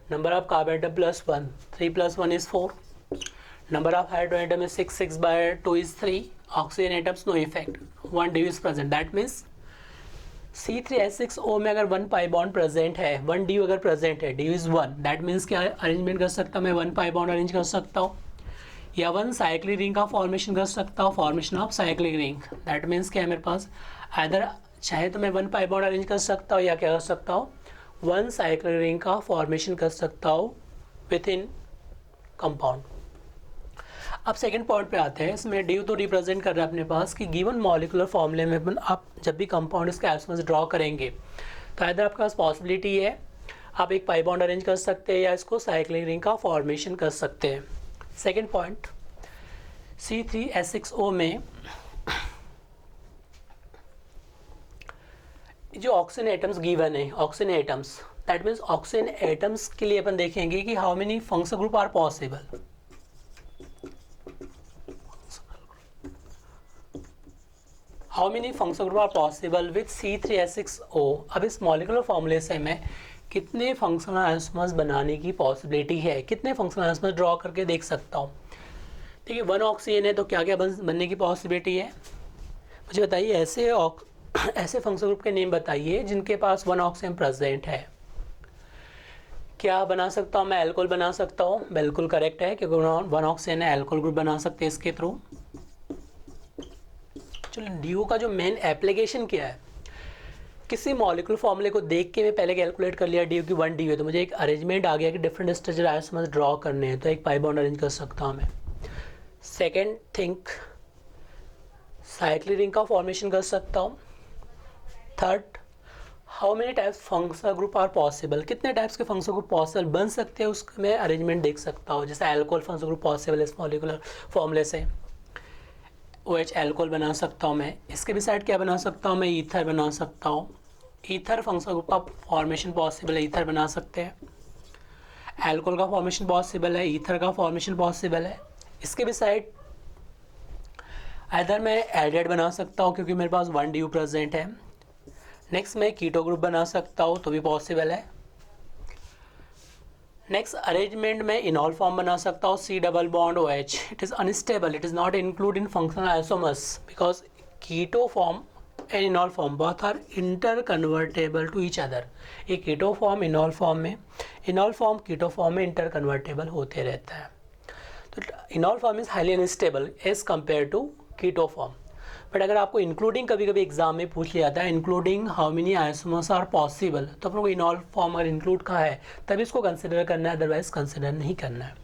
Number of carbon atom plus 1, 3 + 1 is 4. Number of hydrogen atom is 6, 6 by 2 is 3. Oxygen atoms no effect, 1 DU is present. That means C3H6O में अगर 1 पाई bond present है, 1 DU अगर present है, DU is 1, that means क्या arrangement कर सकता हूँ मैं 1 पाई बॉन्ड अरेंज कर सकता हूँ। या वन साइक्लिक रिंग का फॉर्मेशन कर सकता हूँ, formation of cyclic ring. That means क्या है मेरे पास, आइदर चाहे तो मैं वन पाई बॉन्ड अरेंज कर सकता हूँ या क्या कर सकता हूँ, वन साइक्लिक रिंग का फॉर्मेशन कर सकता हूँ विथ इन कंपाउंड। अब सेकंड पॉइंट पे आते हैं। इसमें ड्यू तो रिप्रेजेंट कर रहा है अपने पास कि गिवन मॉलिकुलर फॉर्मूले में अपन आप जब भी कंपाउंड इसके आइसोमर्स ड्रॉ करेंगे तो इधर आपके पास पॉसिबिलिटी है आप एक पाई बॉन्ड अरेंज कर सकते हैं या इसको साइक्लिक रिंग का फॉर्मेशन कर सकते हैं। सेकंड पॉइंट, C3H6O में जो ऑक्सीजन एटम्स गिवन है, oxygen atoms, that means oxygen atoms के लिए अपन देखेंगे कि how many functional group are possible. How many functional group are possible with C3H6O। अब इस मॉलिकुलर फॉर्मूले से मैं कितने फंक्शनल आइसोमर्स बनाने की पॉसिबिलिटी है, कितने फंक्शनल आइसोमर्स ड्रॉ करके देख सकता हूँ। देखिए वन ऑक्सीजन है तो क्या क्या बनने की पॉसिबिलिटी है, मुझे बताइए। ऐसे फंक्शनल ग्रुप के नेम बताइए जिनके पास वन ऑक्सीजन प्रेजेंट है। क्या बना सकता हूँ मैं, एल्कोहल बना सकता हूँ, बिल्कुल करेक्ट है क्योंकि वन ऑक्सीजन है, एल्कोहल ग्रुप बना सकते हैं इसके थ्रू। चलो ड्यू का जो मेन एप्लीकेशन क्या है, किसी मॉलिक्यूलर फॉर्मूले को देख के मैं पहले कैलकुलेट कर लिया ड्यू की 1 ड्यू है तो मुझे एक अरेंजमेंट आ गया कि डिफरेंट स्ट्रक्चर आइसोमर्स ड्रॉ करने हैं तो एक पाई बॉन्ड अरेंज कर सकता हूँ मैं। सेकेंड थिंक, साइक्लिक रिंग का फॉर्मेशन कर सकता हूँ। Third, how many types functional group are possible, कितने टाइप्स के फंक्शनल ग्रुप पॉसिबल बन सकते हैं उसका मैं अरेंजमेंट देख सकता हूँ। जैसे एल्कोहल फंक्शनल ग्रुप पॉसिबल है इस मॉलिकुलर फॉर्मूले से, OH एल्कोहल बना सकता हूँ मैं। इसके भी साइड क्या बना सकता हूँ मैं, ईथर बना सकता हूँ। ईथर फंक्शनल ग्रुप का फॉर्मेशन पॉसिबल है, ईथर बना सकते हैं। एल्कोहल का फॉर्मेशन पॉसिबल है, ईथर का फॉर्मेशन पॉसिबल है। इसके भी साइड इधर मैं एडेड बना सकता हूँ क्योंकि मेरे पास 1 ड्यू प्रेजेंट है। नेक्स्ट मैं कीटो ग्रुप बना सकता हूँ तो भी पॉसिबल है। नेक्स्ट अरेंजमेंट में इनॉल फॉर्म बना सकता हूँ, C double bond OH। It is unstable, it is not include in functional isomers because keto form and enol form both are interconvertible to each other. ये keto form enol form में, enol form keto form में interconvertible होते रहता है। तो enol form is highly unstable as compare to keto form. But अगर आपको including कभी कभी एग्जाम में पूछ लिया जाता है including how many isomers are possible, तो अपन को इनॉल फॉर्म अगर इंक्लूड का है तभी इसको कंसिडर करना है, अदरवाइज कंसिडर नहीं करना है।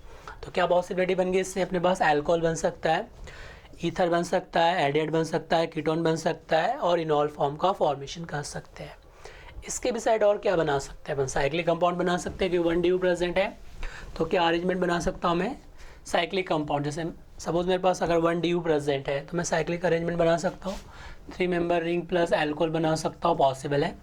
तो क्या पॉसिबिलिटी बन गई इससे, अपने पास अल्कोहल बन सकता है, ईथर बन सकता है, एडेड बन सकता है, कीटोन बन सकता है और इनॉल फॉर्म का फॉर्मेशन कर सकते हैं। इसके भी साइड और क्या बना सकते हैं अपन, साइक्लिक कंपाउंड बना सकते हैं क्योंकि 1 ड्यू प्रेजेंट है। तो क्या अरेंजमेंट बना सकता हूँ मैं, साइक्लिक कंपाउंड। जैसे सपोज मेरे पास अगर 1 ड्यू प्रेजेंट है तो मैं साइक्लिक अरेंजमेंट बना सकता हूँ, 3 मेंबर रिंग प्लस एल्कोहल बना सकता हूँ, पॉसिबल है।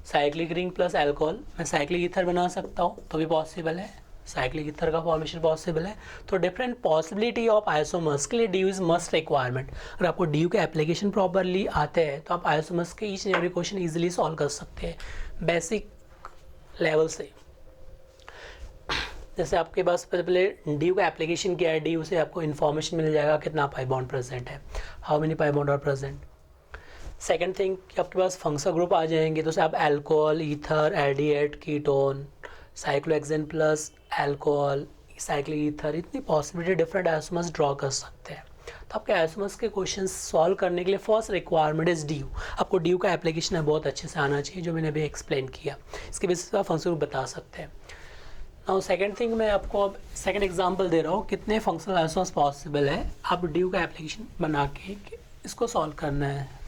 साइक्लिक रिंग प्लस एल्कोहल, मैं साइक्लिक ईथर बना सकता हूँ तो भी पॉसिबल है, साइक्लिक ईथर का फॉर्मेशन पॉसिबल है। तो डिफरेंट पॉसिबिलिटी ऑफ आइसोमर्स के लिए ड्यू इज मस्ट रिक्वायरमेंट। अगर आपको ड्यू के एप्लीकेशन प्रॉपरली आते हैं तो आप आइसोमर्स के each and every question easily solve कर सकते हैं बेसिक लेवल से। जैसे आपके पास पहले ड्यू का एप्लीकेशन किया है, ड्यू से आपको इन्फॉर्मेशन मिल जाएगा कितना पाई बॉन्ड प्रेजेंट है, how many pi bond are present. Second thing कि आपके पास फंक्शनल ग्रुप आ जाएंगे तो आप alcohol, ether, aldehyde, ketone, cyclohexane plus alcohol, cyclic ether, इतनी पॉसिबिलिटी डिफरेंट आइसोमर्स ड्रॉ कर सकते हैं। तो आपके आइसोमर्स के क्वेश्चन सॉल्व करने के लिए फर्स्ट रिक्वायरमेंट इज ड्यू। आपको ड्यू का एप्लीकेशन है बहुत अच्छे से आना चाहिए जो मैंने अभी एक्सप्लेन किया, इसके बेसिस पर आप फंक्शनल ग्रुप बता सकते हैं। नाउ सेकंड थिंग, मैं आपको अब सेकंड एग्जांपल दे रहा हूँ कितने फंक्शनल आइसोमर्स पॉसिबल है। आप ड्यू का एप्लीकेशन बना के इसको सॉल्व करना है।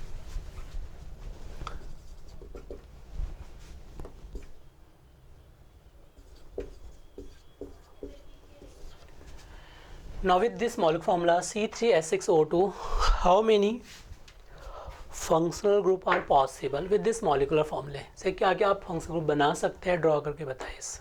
Now with this molecular formula C3H6O2, how many functional group are possible with this molecular formula? से क्या क्या आप फंक्शनल ग्रुप बना सकते हैं, ड्रॉ करके बताइए इस।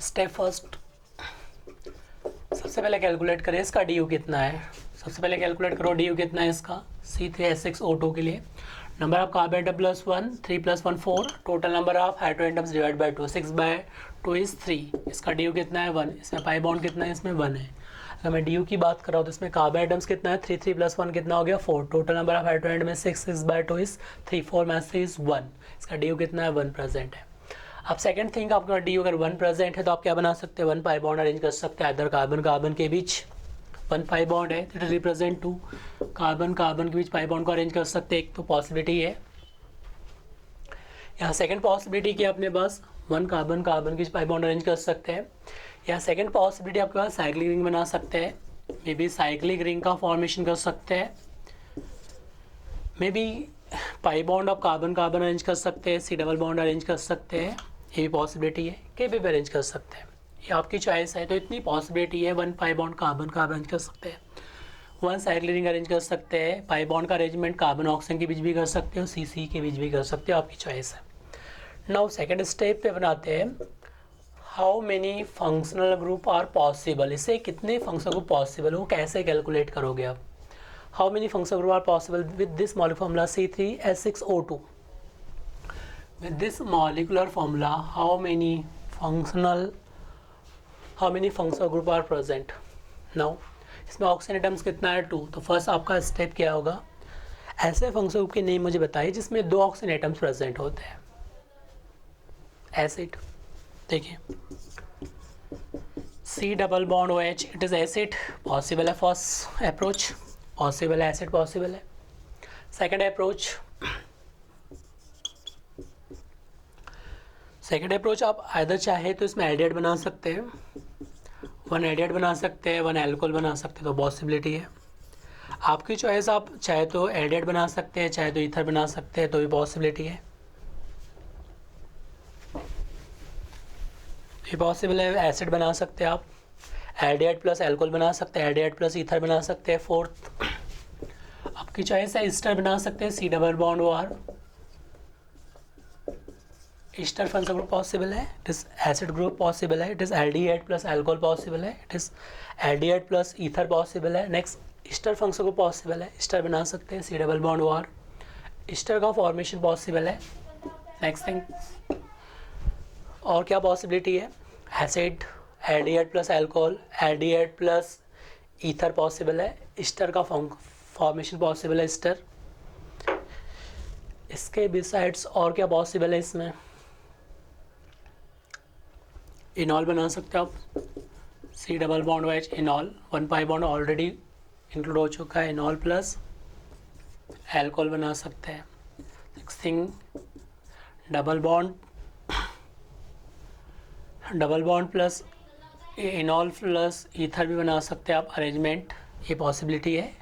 स्टेप फर्स्ट, सबसे पहले कैलकुलेट करें इसका डी यू कितना है। सबसे पहले कैलकुलेट करो डी यू कितना है इसका, C3H6O2 के लिए number of carbon atom +1, 3 + 1 4, total number of hydrogen atoms divide by 2, 6/2 is 3। इसका डी कितना है 1, इसमें पाई बॉन्ड कितना है, इसमें 1 है। अगर मैं डी की बात कर रहा हूँ तो इसमें कार्बन एटम्स कितना है 3, 3 + 1 कितना हो गया 4, total number of hydrogen atom में 6/2 इज 3, 4 - 3 इज 1, इसका डी कितना है 1 प्रेजेंट है। अब सेकंड थिंग, आपका डी अगर 1 प्रेजेंट है तो आप क्या बना सकते हैं 1 पाई बॉन्ड अरेंज कर सकते हैं, इधर कार्बन कार्बन के बीच 1 पाई बॉन्ड है तो रिप्रेजेंट 2, कार्बन कार्बन के बीच पाई बॉन्ड को अरेंज कर सकते हैं, एक तो पॉसिबिलिटी है। यहाँ सेकंड पॉसिबिलिटी क्या अपने पास 1 कार्बन कार्बन के बीच पाई बॉन्ड अरेंज कर सकते हैं। या सेकंड पॉसिबिलिटी आपके पास साइक्लिक रिंग बना सकते हैं, मे बी साइक्लिक रिंग का फॉर्मेशन कर सकते हैं, may be pi bond of carbon carbon arrange कर सकते हैं, C डबल बॉन्ड अरेंज कर सकते हैं, ये भी पॉसिबिलिटी है, के भी अरेंज कर सकते हैं, ये आपकी चॉइस है। तो इतनी पॉसिबिलिटी है 1 पाई बॉन्ड कार्बन कार्बन अरेंज कर सकते हैं, 1 साइक्लिक रिंग अरेंज कर सकते हैं, पाई बॉन्ड का अरेंजमेंट कार्बन ऑक्सीजन के बीच भी कर सकते हो, CC के बीच भी कर सकते हो, आपकी चॉइस है। नाउ सेकंड स्टेप पे बनाते हैं how many functional group are possible, इससे कितने फंक्शनल ग्रुप पॉसिबल हो कैसे कैलकुलेट करोगे आप। How many functional group are possible with this molecular formula C3H6O2, with this molecular formula how many functional group are present. Now इसमें oxygen atoms कितना है 2, तो फर्स्ट आपका स्टेप क्या होगा, ऐसे फंक्शनल ग्रुप के नेम मुझे बताइए जिसमें 2 ऑक्सीजन एटम्स प्रेजेंट होते हैं। एसिड, देखिए C double bond OH, it is acid, possible है फर्स्ट अप्रोच, पॉसिबल है एसिड पॉसिबल है। सेकंड अप्रोच आप आइदर चाहे तो इसमें एल्डिहाइड बना सकते हैं, 1 एल्डिहाइड बना सकते हैं, 1 अल्कोहल बना सकते हैं, तो पॉसिबिलिटी है आपकी चॉइस। आप चाहे तो एल्डिहाइड बना सकते हैं, चाहे तो ईथर बना सकते हैं, तो भी पॉसिबिलिटी है, ये पॉसिबल है। एसिड बना सकते हैं आप, एल्डिहाइड प्लस अल्कोहल बना सकते हैं, एल्डिहाइड प्लस ईथर बना सकते हैं। फोर्थ आपकी चॉइस है, ईस्टर बना सकते हैं, C double bond OR, ester functional group possible है, it is acid group possible है, it is aldehyde plus alcohol possible है, it is aldehyde plus ether possible है। Next ester functional group possible है, ester बना सकते हैं, C double bond OR, ester का formation possible है। नेक्स्ट थिंग और क्या पॉसिबिलिटी है, acid, aldehyde plus alcohol, aldehyde plus ether possible है, ईस्टर का फॉर्मेशन पॉसिबल है, ईस्टर। इसके बिसाइड्स और क्या पॉसिबल है, इसमें इनॉल बना सकते हो आप, C double bond OH इनॉल, 1 pi bond already include हो चुका है, इनॉल प्लस अल्कोहल बना सकते हैं। Next thing double bond plus इनॉल plus ether भी बना सकते हैं आप अरेंजमेंट, ये पॉसिबिलिटी है।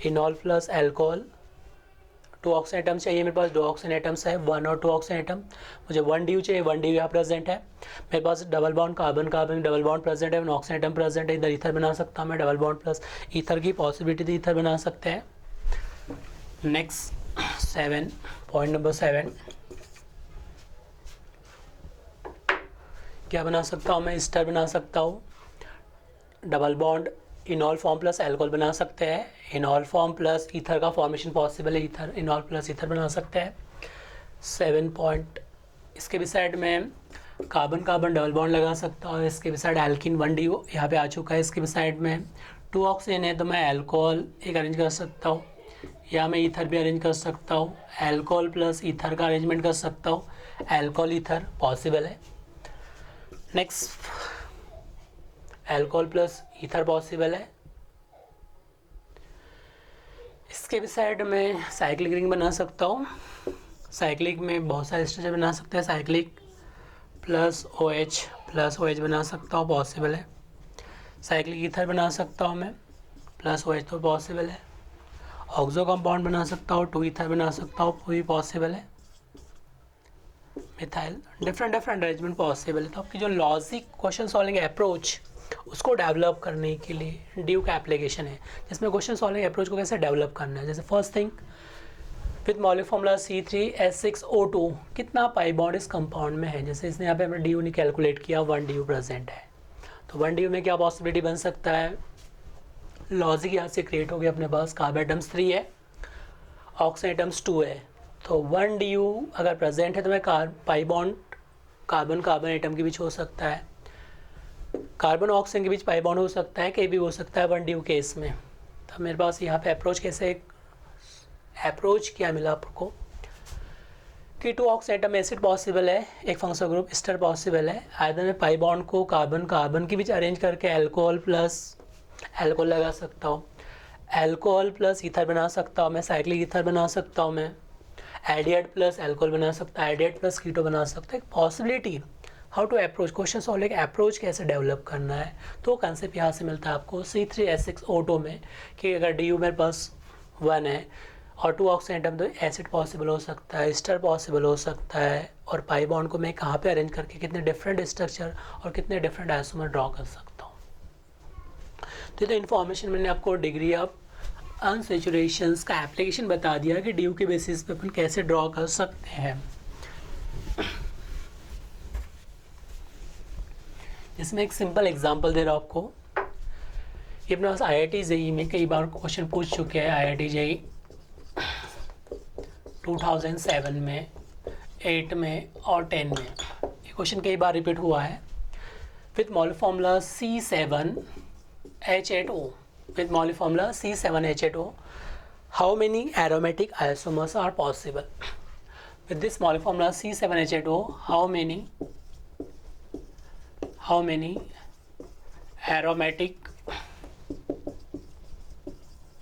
इनॉल प्लस अल्कोहल, 2 ऑक्सीजन एटम्स चाहिए मेरे पास, 2 ऑक्सीजन एटम्स है, 1 और 2 ऑक्सीजन एटम, मुझे 1 DU चाहिए, 1 DU यहाँ प्रेजेंट है मेरे पास। Double bond carbon carbon double bond present है, 1 ऑक्सीजन एटम प्रेजेंट है, इधर ईथर बना सकता हूँ मैं, डबल बॉन्ड प्लस ईथर की पॉसिबिलिटी थी, ईथर बना सकते हैं। नेक्स्ट 7, पॉइंट नंबर 7 क्या बना सकता हूँ मैं, ईस्टर बना सकता हूँ, double bond इनॉल form plus alcohol बना सकते हैं, इनॉल फॉर्म प्लस ईथर का फॉर्मेशन पॉसिबल है, ईथर इनॉल प्लस ईथर बना सकते हैं। 7 पॉइंट, इसके भी साइड में कार्बन कार्बन डबल बॉन्ड लगा सकता हूँ, इसके भी साइड एल्किन 1 DU यहाँ पे आ चुका है, इसके भी साइड में 2 ऑक्सीजन है तो मैं अल्कोहल एक अरेंज कर सकता हूँ, या मैं ईथर भी अरेंज कर सकता हूँ, अल्कोहल प्लस ईथर का अरेंजमेंट कर सकता हूँ, अल्कोहल ईथर पॉसिबल है। Next alcohol plus ether possible है। इसके भी साइड में साइक्लिक रिंग बना सकता हूँ, साइक्लिक में बहुत सारे स्ट्रक्चर बना सकते हैं, साइक्लिक प्लस OH बना सकता हूँ, पॉसिबल है। साइक्लिक ईथर बना सकता हूँ मैं, प्लस OH तो पॉसिबल है। ऑक्सो कंपाउंड बना सकता हूँ, 2 ईथर बना सकता हूँ, वो भी पॉसिबल है। मिथाइल, डिफरेंट अरेंजमेंट पॉसिबल है। तो आपकी जो लॉजिक क्वेश्चन सॉल्विंग अप्रोच उसको डेवलप करने के लिए ड्यू का एप्लीकेशन है, जिसमें क्वेश्चन सॉल्विंग अप्रोच को कैसे डेवलप करना है। जैसे first thing with molecular formula C3H6O2 कितना पाई बॉन्ड इस कंपाउंड में है, जैसे इसने यहाँ पे हमने DU ने कैलकुलेट किया, 1 DU प्रेजेंट है, तो 1 DU में क्या पॉसिबिलिटी बन सकता है, लॉजिक यहाँ से क्रिएट हो गया अपने पास। कार्बन एटम्स 3 है, ऑक्सीजन एटम्स 2 है, तो 1 DU अगर प्रेजेंट है तो मैं पाई बॉन्ड कार्बन कार्बन एटम के बीच हो सकता है, कार्बन ऑक्सीजन के बीच पाई बॉन्ड हो सकता है, कहीं भी हो सकता है 1 DU केस में। तो मेरे पास यहाँ पे अप्रोच क्या मिला आपको कि 2 ऑक्सीजन एटम एसिड पॉसिबल है, एक फंक्शनल ग्रुप एस्टर पॉसिबल है। आइदर मैं पाई बॉन्ड को कार्बन कार्बन के बीच अरेंज करके अल्कोहल प्लस अल्कोहल लगा सकता हूँ, अल्कोहल प्लस ईथर बना सकता हूँ मैं, साइक्लिक ईथर बना सकता हूँ मैं, एडिएट प्लस अल्कोहल बना सकता है, एडिएट प्लस कीटो बना सकता है। Possibility how to approach question solve, एक अप्रोच कैसे डेवलप करना है, तो कंसेप्ट यहाँ से मिलता है आपको C3H6O2 में कि अगर DU मेरे पास 1 है और 2 ऑक्सीजन एटम तो एसिड पॉसिबल हो सकता है, एस्टर पॉसिबल हो सकता है, और पाई बॉन्ड को मैं कहाँ पे अरेंज करके कितने डिफरेंट स्ट्रक्चर और कितने डिफरेंट आइसोमर ड्रॉ कर सकता हूँ। तो ये इन्फॉर्मेशन मैंने आपको डिग्री ऑफ अनसैचुरेशंस का एप्लीकेशन बता दिया कि DU के बेसिस पे अपन कैसे ड्रॉ कर सकते हैं। इसमें एक सिंपल एग्जांपल दे रहा हूँ आपको। ये अपने पास IIT JEE में कई बार क्वेश्चन पूछ चुके हैं, IIT JEE 2007 में, 8 में और 10 में। ये क्वेश्चन कई बार रिपीट हुआ है। With molecular formula C7H8O, with molecular formula C7H8O, how many aromatic isomers are possible? With this molecular formula C7H8O, how many aromatic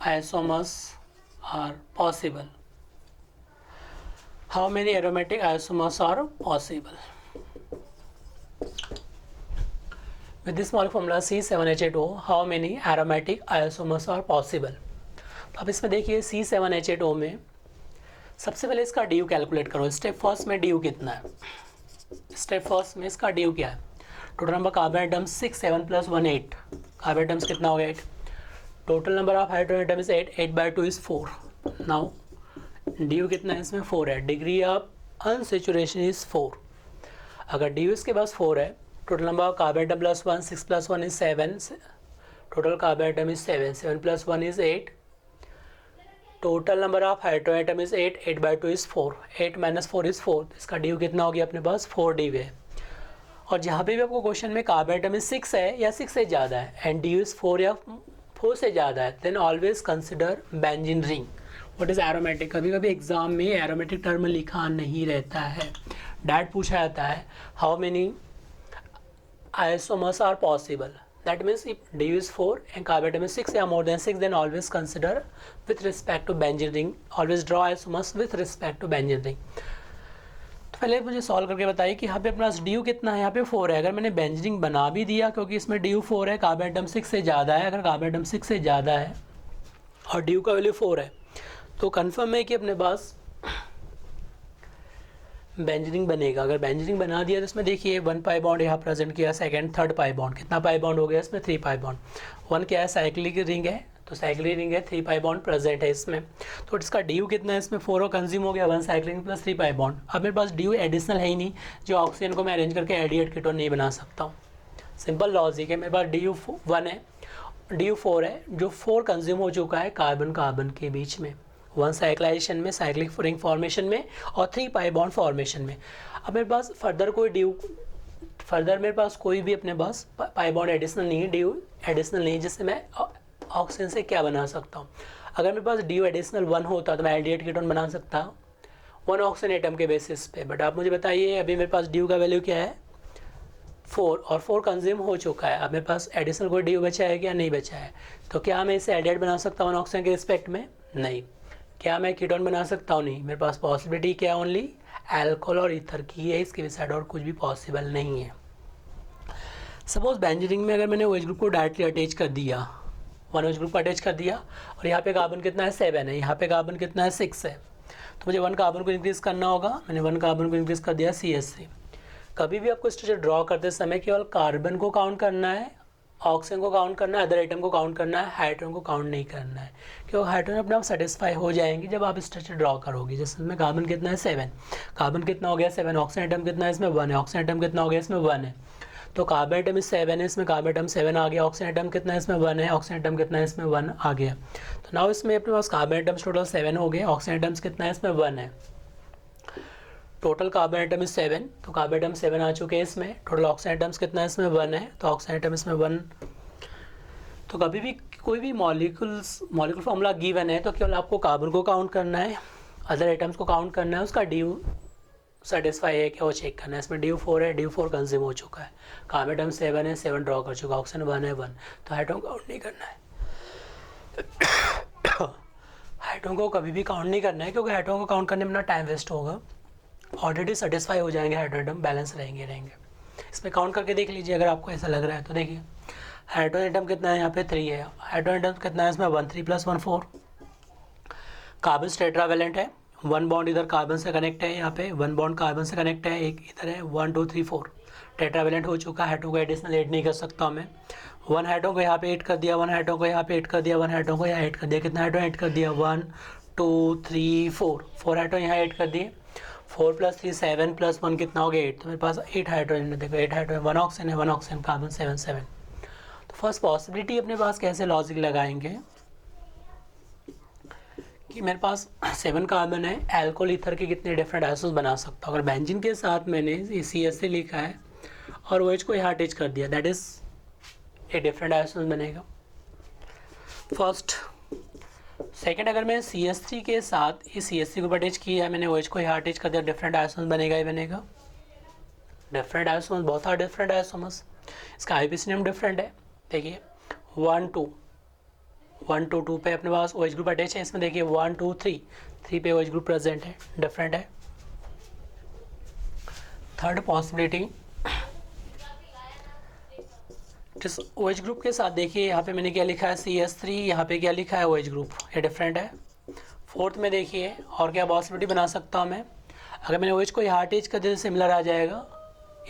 isomers are possible? How many aromatic isomers are possible? With this molecular formula C7H8O, how many aromatic isomers are possible? तो अब इसमें देखिए C7H8O में सबसे पहले इसका DU calculate करो। Step first में DU कितना है, स्टेप फर्स्ट में इसका DU क्या है। Total number carbon atoms 6, 7 + 1 8, carbon atoms कितना हो गया 8, total number of hydrogen atom is 8, 8/2 is 4। Now DU कितना है इसमें 4 है, डिग्री ऑफ अनसैचुरेशन इज 4। अगर DU इसके पास 4 है, total number of carbon atom +1, 6 + 1 is 7, total carbon atom is 7, 7 + 1 is 8, total number of hydrogen atom is 8, 8/2 is 4, 8 - 4 is 4। इसका DU कितना हो गया अपने पास 4 DU है। और जहाँ पे भी आपको क्वेश्चन में कार्बन एटम इज 6 है या 6 से ज़्यादा है एंड DU इज 4 या 4 से ज़्यादा है, then always consider benzene ring. What is aromatic, कभी कभी एग्जाम में एरोमेटिक टर्म लिखा नहीं रहता है, डायरेक्ट पूछा जाता है how many isomers are possible. That means if DU is 4 and carbon atom is 6 or more than 6, then always consider with respect to benzene ring, always draw isomers with respect to benzene ring. तो पहले मुझे solve करके बताइए कि यहाँ पे अपना DU कितना है, यहाँ पे 4 है। अगर मैंने बेंजीन रिंग बना भी दिया क्योंकि इसमें DU 4 है, कार्बन एटम 6 से ज़्यादा है, अगर कार्बन एटम 6 से ज़्यादा है और DU का वैल्यू 4 है तो कन्फर्म है कि अपने पास बेंजीन रिंग बनेगा। अगर बेंजीन रिंग बना दिया तो इसमें देखिए 1 पाई बॉन्ड यहाँ प्रेजेंट किया, सेकंड थर्ड पाई बॉन्ड, कितना पाई बॉन्ड हो गया इसमें 3 पाई बॉन्ड। 1 क्या है साइक्लिक रिंग है, तो साइक्लिक रिंग है, 3 पाई बॉन्ड प्रेजेंट है इसमें। तो इसका DU कितना है इसमें 4 कंज्यूम हो गया, 1 साइक्लिक प्लस 3 पाई बॉन्ड। अब मेरे पास DU एडिशनल है ही नहीं, जो ऑक्सीजन को मैं अरेंज करके एडिएट कीटोन नहीं बना सकता हूँ। सिंपल लॉजिक है, मेरे पास DU 1 है, DU 4 है, जो 4 कंज्यूम हो चुका है कार्बन कार्बन के बीच में, 1 साइक्लाइजेशन में, साइक्लिक रिंग फॉर्मेशन में और 3 पाई बॉन्ड फॉर्मेशन में। अब मेरे पास फर्दर मेरे पास कोई भी अपने पास पाई बॉन्ड एडिशनल नहीं है, DU एडिशनल नहीं है, जिससे मैं ऑक्सीजन से क्या बना सकता हूँ। अगर मेरे पास DU एडिशनल 1 होता तो मैं एल्डिहाइड कीटोन बना सकता हूँ 1 ऑक्सीजन एटम के बेसिस पे। बट आप मुझे बताइए अभी मेरे पास DU का वैल्यू क्या है 4 और 4 कंज्यूम हो चुका है। अब मेरे पास एडिशनल कोई DU बचा है क्या, नहीं बचा है। तो क्या मैं इसे एल्डिहाइड बना सकता हूँ 1 ऑक्सीजन के रिस्पेक्ट में, नहीं। क्या मैं कीटोन बना सकता हूँ, नहीं। मेरे पास पॉसिबिलिटी क्या है, ओनली अल्कोहल और ईथर की है, इसके साइड और कुछ भी पॉसिबल नहीं है। सपोज बेंजीन रिंग में अगर मैंने OH ग्रुप को डायरेक्टली अटैच कर दिया, 1 OH ग्रुप को अटैच कर दिया और यहाँ पे कार्बन कितना है 7 है, यहाँ पे कार्बन कितना है 6 है, तो मुझे 1 कार्बन को इंक्रीज़ करना होगा। मैंने 1 कार्बन को इंक्रीज़ कर दिया CH3। कभी भी आपको स्ट्रक्चर ड्रॉ करते समय केवल कार्बन को काउंट करना है, ऑक्सीजन को काउंट करना है, अदर आइटम को काउंट करना है, हाइड्रोजन को काउंट नहीं करना है, क्योंकि हाइड्रोजन अपने आप सेटिस्फाई हो जाएंगे जब आप स्ट्रक्चर ड्रॉ करोगे। जैसे इसमें कार्बन कितना है 7, कार्बन कितना हो गया 7, ऑक्सीजन आइटम कितना है इसमें 1 है, ऑक्सीजन आइटम कितना हो गया इसमें 1 है। तो कार्बन एटम 7 है, इसमें कार्बन एटम 7 आ गया, ऑक्सीजन एटम कितना है इसमें 1 है, ऑक्सीजन एटम कितना है इसमें 1 आ गया। तो नाउ इसमें अपने पास कार्बन एटम्स टोटल 7 हो गए, ऑक्सीजन एटम्स कितना है इसमें 1 है। टोटल कार्बन एटम 7, तो कार्बन एटम 7 आ चुके हैं इसमें। टोटल ऑक्सीजन एटम्स कितना है इसमें 1 है, तो ऑक्सीजन एटम इसमें 1। तो कभी भी कोई भी मॉलिक्यूल फॉर्मूला गिवन है तो केवल आपको कार्बन को काउंट करना है, अदर एटम्स को काउंट करना है, उसका ड्यू सेटिस्फाई है क्या वो चेक करना है। इसमें ड्यू 4 है, ड्यू 4 कंज्यूम हो चुका है, कार्बन एटम 7 है, 7 ड्रॉ कर चुका, ऑक्सीजन 1 है 1, तो हाइड्रोजन काउंट नहीं करना है। हाइड्रोजन को कभी भी काउंट नहीं करना है क्योंकि हाइड्रोजन को काउंट करने में ना टाइम वेस्ट होगा, ऑलरेडी सेटिस्फाई हो जाएंगे, हाइड्रोजन एटम बैलेंस रहेंगे। इसमें काउंट करके देख लीजिए अगर आपको ऐसा लग रहा है तो। देखिए हाइड्रोजन एटम कितना है यहाँ पे 3 है, हाइड्रोजन एटम कितना है इसमें 1 3 + 1 4। कार्बन टेट्रावेलेंट है, 1 बॉन्ड इधर कार्बन से कनेक्ट है, यहाँ पे 1 बॉन्ड कार्बन से कनेक्ट है, एक इधर है, 1 2 3 4 टेट्रावेलेंट हो चुका है। हाइड्रोजन को एडिशनल ऐड नहीं कर सकता मैं, 1 हाइड्रोजन को यहाँ पे ऐड कर दिया, 1 हाइड्रोजन को यहाँ पे ऐड कर दिया, 1 हाइड्रोजन को यहाँ ऐड कर दिया। कितना हाइड्रोजन ऐड कर दिया 1 2 3 4 हाइड्रोजन यहाँ ऐड कर दिए, 4 + 3 7 + 1 कितना हो गया 8। तो मेरे पास 8 हाइड्रोजन है, देखो 8 हाइड्रोजन, 1 ऑक्सीजन है, 1 ऑक्सीजन कार्बन 7 7। तो फर्स्ट पॉसिबिलिटी अपने पास कैसे लॉजिक लगाएंगे कि मेरे पास 7 कार्बन है, एल्कोहल ईथर के कितने डिफरेंट आइसोस बना सकता हूँ। अगर बेंजीन के साथ मैंने CH3 लिखा है और OH को यहाँ अटैच कर दिया, दैट इज ए डिफरेंट आइसोस बनेगा फर्स्ट। सेकंड, अगर मैं CH3 के साथ ये CH3 को अटैच किया है, मैंने OH को यहाँ अटैच कर दिया, डिफरेंट आइसोस बनेगा ही बनेगा। डिफरेंट आइसोमर्स, बहुत सारे डिफरेंट आइसोमर्स, इसका IUPAC नेम डिफरेंट है। देखिए 1 2 2 पे अपने पास OH ग्रुप अटैच है, इसमें देखिए 1 2 3 पे OH ग्रुप प्रेजेंट है, डिफरेंट है। थर्ड पॉसिबिलिटी, जिस OH ग्रुप के साथ देखिए यहाँ पे मैंने क्या लिखा है CH3, यहाँ पे क्या लिखा है OH ग्रुप, ये डिफरेंट है। फोर्थ में देखिए और क्या पॉसिबिलिटी बना सकता हूँ मैं, अगर मैंने OH को यहाँ अटैच कर दिया तो सिमिलर आ जाएगा,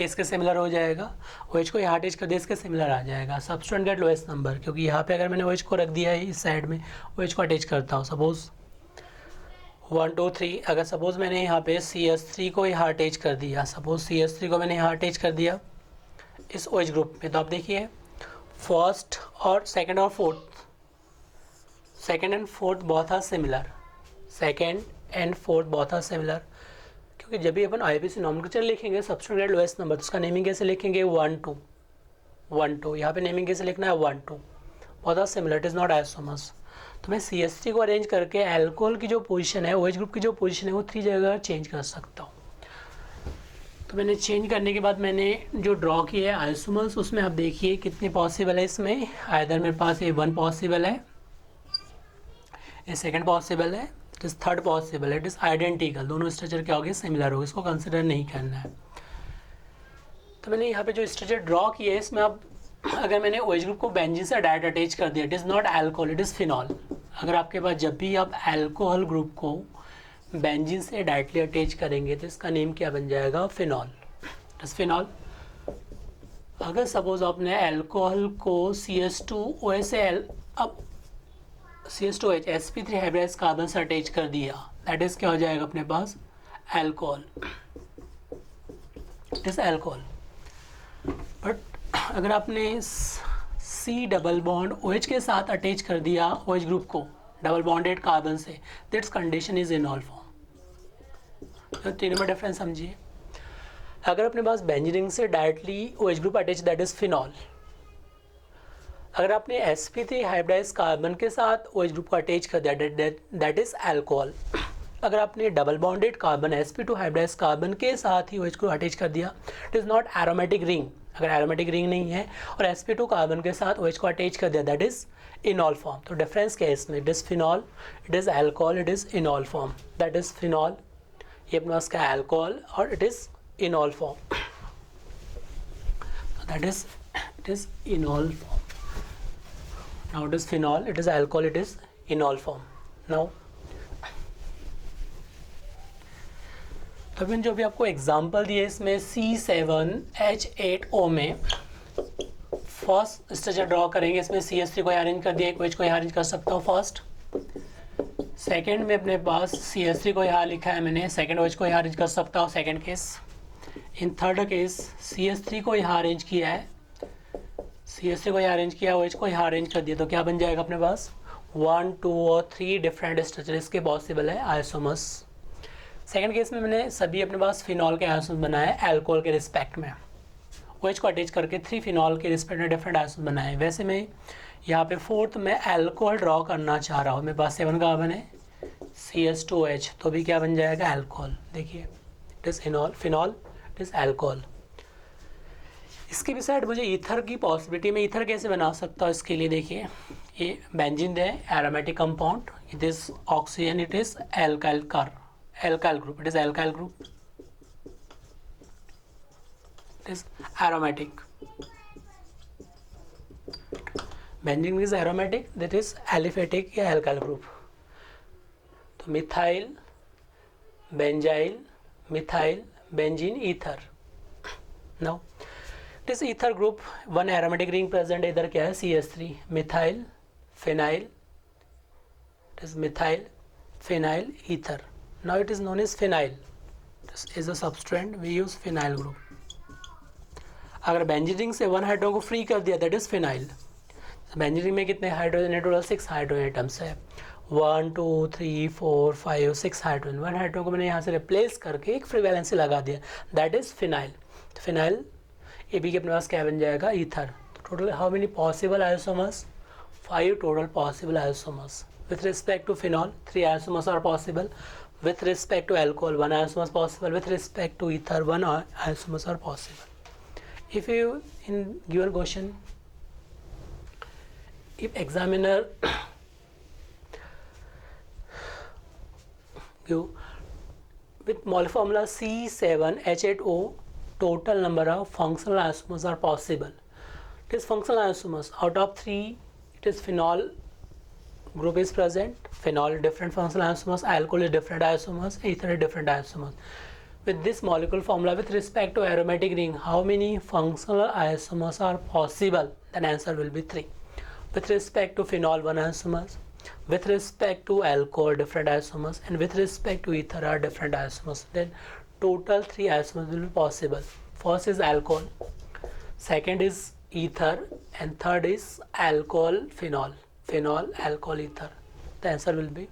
इसके सिमिलर हो जाएगा, OH को यहाँ अटैच कर दिया इसके सिमिलर आ जाएगा। सबस्टिट्यूएंट गेट लोएस्ट नंबर, क्योंकि यहाँ पे अगर मैंने OH को रख दिया है इस साइड में, OH को अटैच करता हूँ, सपोज 1 2 3, अगर सपोज मैंने यहाँ पे CH3 को यहाँ अटैच कर दिया, सपोज CH3 को मैंने यहाँ अटैच कर दिया इस OH ग्रुप में, तो आप देखिए फर्स्ट और सेकेंड और फोर्थ, सेकेंड एंड फोर्थ बहुत था सिमिलर, सेकेंड एंड फोर्थ बहुत था सिमिलर, क्योंकि जब भी अपन IUPAC नॉमेनक्लेचर लिखेंगे सबस्टिट्यूएंट गेट लोएस्ट नंबर, तो उसका नेमिंग कैसे लिखेंगे 1 2, यहाँ पे नेमिंग कैसे लिखना है 1 2, बहुत similar, it is not isomers. तो मैं CH3 को अरेंज करके अल्कोहल की जो पोजीशन है, OH ग्रुप की जो पोजीशन है वो 3 जगह चेंज कर सकता हूँ। तो मैंने चेंज करने के बाद मैंने जो ड्रॉ किया है आइसोमर्स, उसमें आप देखिए कितने पॉसिबल है इसमें, आइदर मेरे पास ये 1 पॉसिबल है, ये सेकेंड पॉसिबल है, इट इज़ थर्ड पॉसिबल है, इट इज़ आइडेंटिकल, दोनों स्ट्रक्चर क्या हो गए सिमिलर हो गए, इसको कंसिडर नहीं करना है। तो मैंने यहाँ पे जो स्ट्रक्चर ड्रॉ किया है इसमें अब अगर मैंने OH ग्रुप को बेंजीन से डायरेक्ट अटैच कर दिया, it is not alcohol, it is phenol. अगर आपके पास जब भी आप अल्कोहल ग्रुप को बेंजीन से डायरेक्टली अटैच करेंगे तो इसका नेम क्या बन जाएगा फिनॉल, इट इज़ फिनॉल। अगर सपोज आपने अल्कोहल को CH2OH से अब CH2OH sp3 हाइब्रिडाइज कार्बन से अटैच कर दिया, दैट इज़ क्या हो जाएगा अपने पास alcohol, it is alcohol. But अगर आपने C डबल बॉन्ड OH के साथ अटैच कर दिया OH ग्रुप को डबल बॉन्डेड कार्बन से, दैट्स कंडीशन इज इनॉल फॉर्म। तो तीनों में डिफरेंस समझिए, अगर अपने पास बेंजीन रिंग से directly OH group attach, that is phenol. अगर आपने sp3 हाइब्रिडाइज कार्बन के साथ OH ग्रुप को अटैच कर दिया, दैट इज अल्कोहल। अगर आपने double bonded carbon sp2 hybridize carbon के साथ ही OH को अटैच कर दिया, it is not aromatic ring. अगर एरोमेटिक रिंग नहीं है और sp2 कार्बन के साथ OH को अटैच कर दिया, दैट इज इनॉल फॉर्म। तो डिफरेंस क्या है इसमें, it is phenol, it is alcohol, it is इनॉल form, that is phenol, ये अपने पास का अल्कोहल और it is इनॉल form, that is it is इनॉल form. Now it is phenol, it is alcohol, it is enol form. Now तो मैंने जो भी आपको example दिए इसमें C7H8O में फर्स्ट स्ट्रक्चर ड्रॉ करेंगे, इसमें CH3 को अरेंज कर दिया, OH को यहाँ अरेंज कर सकता हूँ फर्स्ट। सेकंड में अपने पास CH3 को यहाँ लिखा है मैंने, सेकंड OH को यहाँ अरेंज कर सकता हूँ second case. In third case CH3 को यहाँ अरेंज किया है, CH3 को यहाँ अरेंज किया, OH को यहाँ अरेंज कर दिया, तो क्या बन जाएगा अपने पास 1 2 और 3 डिफरेंट स्ट्रक्चर इसके पॉसिबल है आइसोमर्स। सेकंड केस में मैंने सभी अपने पास फिनॉल के आइसोमर्स बनाए अल्कोहल के रिस्पेक्ट में, OH को अटैच करके 3 फिनॉल के रिस्पेक्ट में डिफरेंट आइसोमर्स बनाए। वैसे मैं यहाँ पे फोर्थ में अल्कोहल ड्रॉ करना चाह रहा हूँ, मेरे पास 7 कार्बन है, CH2H, तो भी क्या बन जाएगा अल्कोहल। देखिए it is phenol, it is alcohol. इसके भी साइड मुझे ईथर की पॉसिबिलिटी, में ईथर कैसे बना सकता हूँ इसके लिए देखिए, ये बेंजीन है aromatic compound, it is oxygen, it is alkyl group, it is alkyl group, it is aromatic. Benzene is aromatic, that is aliphatic या एल्काइल ग्रुप। तो methyl benzyl methyl benzene ether. Now it is ether group, one aromatic ring present, इधर क्या है CH3 methyl phenyl, it is methyl phenyl ether, now it is known as phenyl, this is a substrate, we use phenyl group। अगर benzene ring से 1 hydrogen को free कर दिया that is phenyl. Benzene ring में कितने hydrogen है, total 6 hydrogen atoms है, 1 2 3 4 5 6 hydrogen. 1 hydrogen को मैंने यहाँ से रिप्लेस करके एक फ्री वैलेंसी लगा दिया, that is phenyl. Phenyl A B के अपने पास क्या बन जाएगा ether. Total how many possible isomers, 5 total possible isomers. With respect to phenol 3 isomers are possible, with respect to alcohol 1 isomers possible, with respect to ether 1 isomers are possible. If you in given question, if examiner you with molecular formula C7H8O total number of functional isomers are possible. It is functional isomers, out of 3 it is phenol group is present, phenol different functional isomers, alcohol is different isomers, ether is different isomers. With this molecule formula with respect to aromatic ring, how many functional isomers are possible? Then answer will be 3. With respect to phenol 1 isomers, with respect to alcohol different isomers, and with respect to ether are different isomers. Then total 3 isomers will be possible. First is alcohol, second is ether, and third is alcohol phenol, alcohol, ether. The answer will be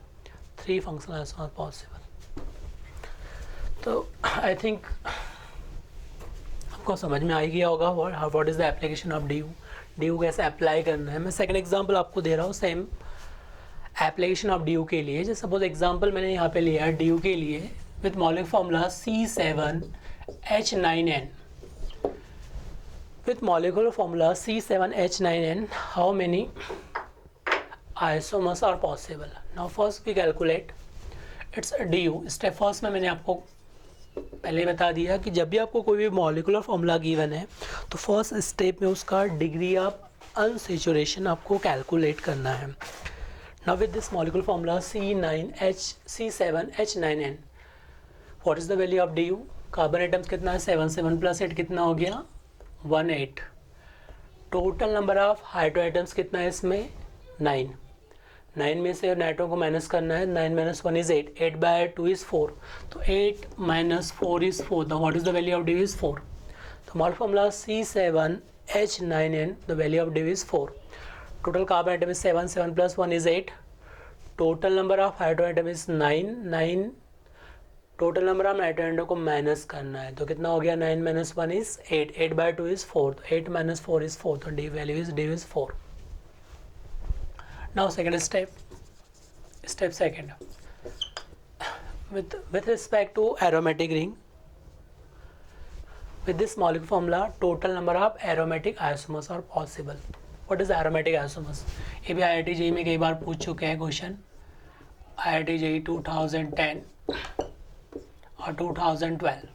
3 functional isomers possible. तो I think आपको समझ में आ गया होगा what is the application of DU कैसे apply करना है। मैं सेकंड एग्जांपल आपको दे रहा हूँ सेम एप्लीकेशन ऑफ DU के लिए। जैसे सपोज एग्जांपल मैंने यहाँ पे लिया है DU के लिए with molecular formula C7H9N। with molecular formula C7H9N, how many isomers are possible? Now first we calculate its DU. Step first में मैंने आपको पहले बता दिया कि जब भी आपको कोई भी मॉलिकुलर फॉर्मूला गिवन है तो फर्स्ट स्टेप में उसका डिग्री ऑफ अनसेचुरेशन आपको कैलकुलेट करना है। Now with this molecular formula C7H9N, what is the value of DU? Carbon atoms कितना है 7, 7 + 8 कितना हो गया 18। Total number of hydro atoms कितना है इसमें 9। 9 में से नाइट्रोजन को माइनस करना है, 9 - 1 is 8, 8/2 is 4, तो 8 - 4 is 4, the what is the value of DU is 4। तो molecular formula C7H9N, the value of DU is 4। Total carbon atom is 7, 7 + 1 is 8, total number of hydro atom is 9, 9 total number of nitrogen atom को minus करना है, तो कितना हो गया 9 - 1 is 8, 8/2 is 4, तो 8 - 4 is 4, तो D value is 4। Now second step second, with respect to aromatic ring, with this molecular formula total number of aromatic isomers are possible. What is aromatic isomers? ये भी IIT JEE में कई बार पूछ चुके हैं question, IIT JEE 2010 और 2012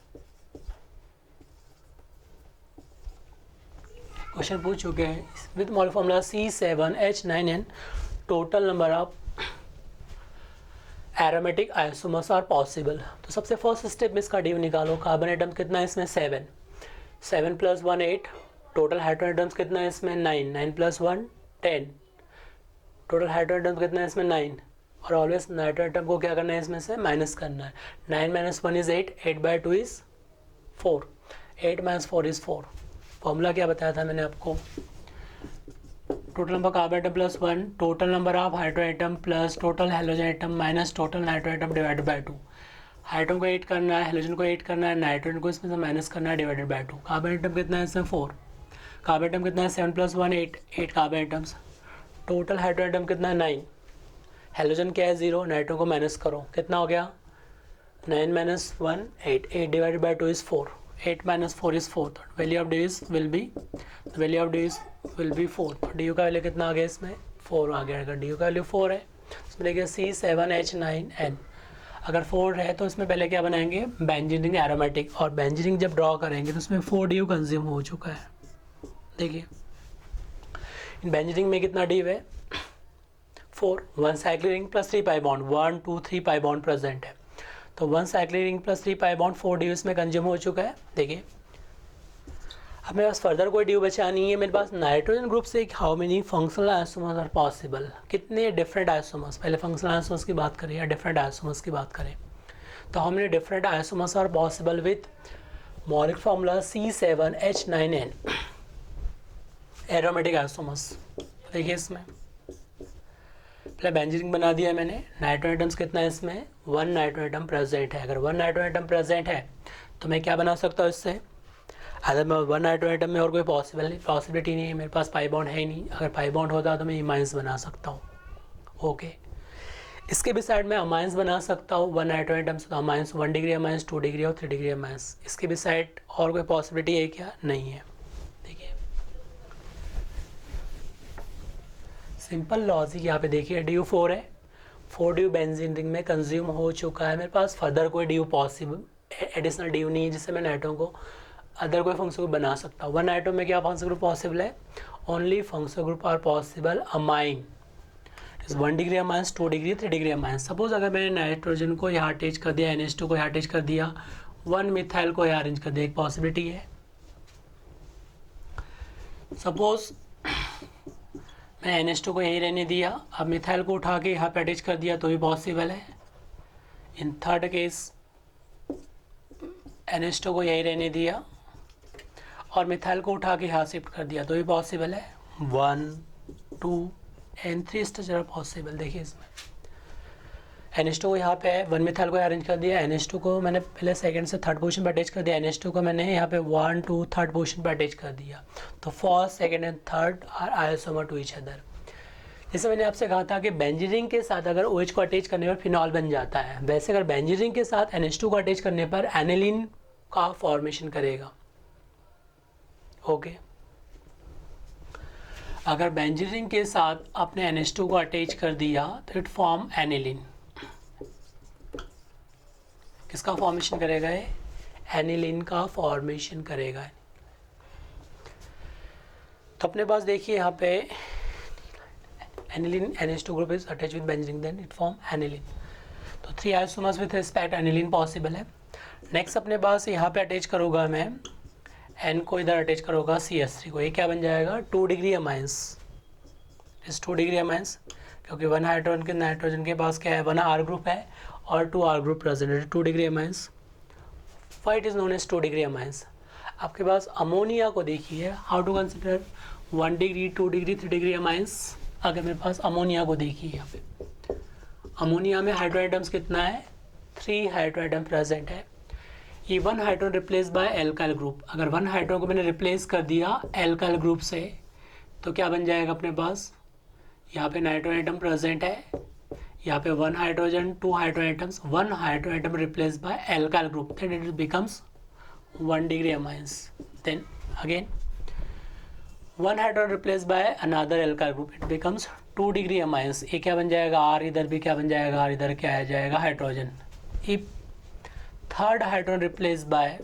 question पूछ चुके हैं। With molecular formula C7H9N, total number of aromatic isomers are possible. तो सबसे फर्स्ट स्टेप में इसका ड्यू निकालो। कार्बन एटम्स कितना है इसमें 7, 7 + 1 8, टोटल हाइड्रोजन एटम्स कितना है इसमें 9, 9 + 1 10, टोटल हाइड्रोजन एटम्स कितना है इसमें 9, और ऑलवेज नाइट्रोजन एटम को क्या करना है इसमें से माइनस करना है। 9 - 1 is 8, 8/2 is 4, 8 minus 4 is 4। Formula क्या बताया था मैंने आपको, total number carbon atom plus 1, total number of hydrogen atom plus total halogen atom minus total nitrogen atom divided by 2। Hydrogen को 8 करना है, हेलोजन को 8 करना है, नाइट्रोजन को इसमें से माइनस करना है, डिवाइडेड बाय 2। कार्बन एटम कितना है इसमें 4, कार्बन एटम कितना है 7 plus 1 8, 8 carbon atoms. Total hydrogen atom कितना है 9, हेलोजन क्या है 0, नाइट्रोजन को माइनस करो, कितना हो गया 9 minus 1 8, 8 divided by 2 is 4, 8 minus 4 is 4, value of D will be 4। तो डी यू का वैल्यू कितना आ गया इसमें 4 आ गया। अगर डी यू का वैल्यू 4 है इसमें देखिए C7H9N, अगर 4 है तो इसमें पहले क्या बनाएंगे बेंजीन रिंग एरोमेटिक, और बेंजीन रिंग जब ड्रॉ करेंगे तो उसमें 4 डी यू कंज्यूम हो चुका है। देखिए इन बेंजीन रिंग में कितना डी है 4, 1 cyclic ring plus 3 pi bond, 1 2 3 pi bond present है, तो 1 cyclic ring plus 3 pi bond 4 D U इसमें कंज्यूम हो चुका है। देखिए अब मेरे पास फर्दर कोई डी यू बचा नहीं है। मेरे पास नाइट्रोजन ग्रुप से how many functional isomers are possible, कितने डिफरेंट आइसोमर्स, पहले फंक्शनल आइसोमर्स की बात करें या डिफरेंट आइसोमर्स की बात करें, तो how many different isomers are possible with molecular formula C7H9N aromatic isomers. देखिए इसमें पहले बेंजीन रिंग बना दिया मैंने, नाइट्रोजन एटम्स कितना है इसमें 1 नाइट्रोजन एटम प्रेजेंट है। अगर 1 नाइट्रोजन एटम प्रेजेंट है तो मैं क्या बना सकता हूँ इससे, अगर मैं 1 नाइट्रोजन एटम में और कोई पॉसिबिलिटी नहीं है, मेरे पास पाई बॉन्ड है ही नहीं, अगर पाई बॉन्ड होता तो मैं इमाइंस बना सकता हूँ। ओके, इसके भी साइड में अमाइंस बना सकता हूँ 1 नाइट्रोजन एटम से, तो अमाइंस 1 डिग्री अमाइंस 2 डिग्री और 3 डिग्री अमाइंस, इसके भी साइड और कोई पॉसिबिलिटी है क्या, नहीं है। देखिए सिंपल लॉजिक यहाँ पे देखिए, डी यू 4 है, 4 डी यू बेंजीन रिंग में कंज्यूम हो चुका है, मेरे पास फर्दर कोई D you possible additional D you नहीं है जिससे मैं नाइट्रोजन को अदर कोई फंक्शनल ग्रुप बना सकता हूँ। 1 आइटम में क्या फंक्शनल ग्रुप पॉसिबल है, only functional group are possible amine, 1 degree amines 2 degree 3 degree amines. Suppose अगर मैंने नाइट्रोजन को यहाँ अटैच कर दिया, NH2 को यहाँ अटैच कर दिया, 1 मिथाइल को यहाँ अरेंज कर दिया, एक पॉसिबिलिटी है। सपोज मैं NH2 को यहीं रहने दिया, अब मिथाइल को उठा के यहाँ पे अटैच कर दिया तो भी पॉसिबल है। इन थर्ड केस NH2 को यहीं रहने दिया और मिथाइल को उठा के यहाँ शिफ्ट कर दिया तो भी पॉसिबल है। 1 2 एंड 3 स्ट्रक्चर पॉसिबल। देखिए इसमें NH2 को यहाँ पे 1 मिथाइल को अरेंज कर दिया, NH2 को मैंने पहले सेकंड से थर्ड पोजीशन पर अटैच कर दिया, NH2 को मैंने यहाँ पे 1 2 थर्ड पोजीशन पर अटैच कर दिया, तो first second and third are isomer to each other. जैसे मैंने आपसे कहा था कि बेंजीन रिंग के साथ अगर OH को अटैच करने पर फिनॉल बन जाता है, वैसे अगर बेंजीन रिंग के साथ NH2 को अटैच करने पर एनिलीन का फॉर्मेशन करेगा। ओके, अगर बेंजीन रिंग के साथ आपने NH2 को अटैच कर दिया तो इट फॉर्म एनिलीन। किसका फॉर्मेशन करेगा ये, एनिलीन का फॉर्मेशन करेगा। तो अपने पास देखिए यहाँ पे aniline NH2 group is attach with benzene ring, then it form aniline. तो 3 isomers with respect aniline possible है। नेक्स्ट अपने पास यहाँ पे अटैच करूँगा मैं N को, इधर अटैच करूँगा CH3 को, ये क्या बन जाएगा 2 डिग्री अमाइंस, इस 2 डिग्री अमाइंस, क्योंकि 1 हाइड्रोजन के नाइट्रोजन के पास क्या है 1 R ग्रुप है और 2 R ग्रुप प्रेजेंट है, 2 degree amines. Why it is known as 2 degree amines. आपके पास अमोनिया को देखिए, how to consider 1 degree 2 degree 3 degree amines. अगर मेरे पास अमोनिया को देखिए, यहाँ पे अमोनिया में हाइड्रोजन एटम्स कितना है 3 हाइड्रोजन एटम प्रेजेंट है। ये 1 hydrogen replace by alkyl group, अगर 1 हाइड्रोजन को मैंने रिप्लेस कर दिया एल्काइल ग्रुप से तो क्या बन जाएगा अपने पास, यहाँ पे नाइट्रोजन एटम प्रेजेंट है, यहाँ पे 1 hydrogen 2 hydrogen atoms, 1 hydrogen atom replace by alkyl group, then it becomes 1 degree amines. Then again 1 hydrogen replaced by another alkyl group, it becomes 2 degree amines. ये क्या बन जाएगा R, इधर भी क्या बन जाएगा R, इधर क्या आ जाएगा hydrogen. If third hydrogen replaced by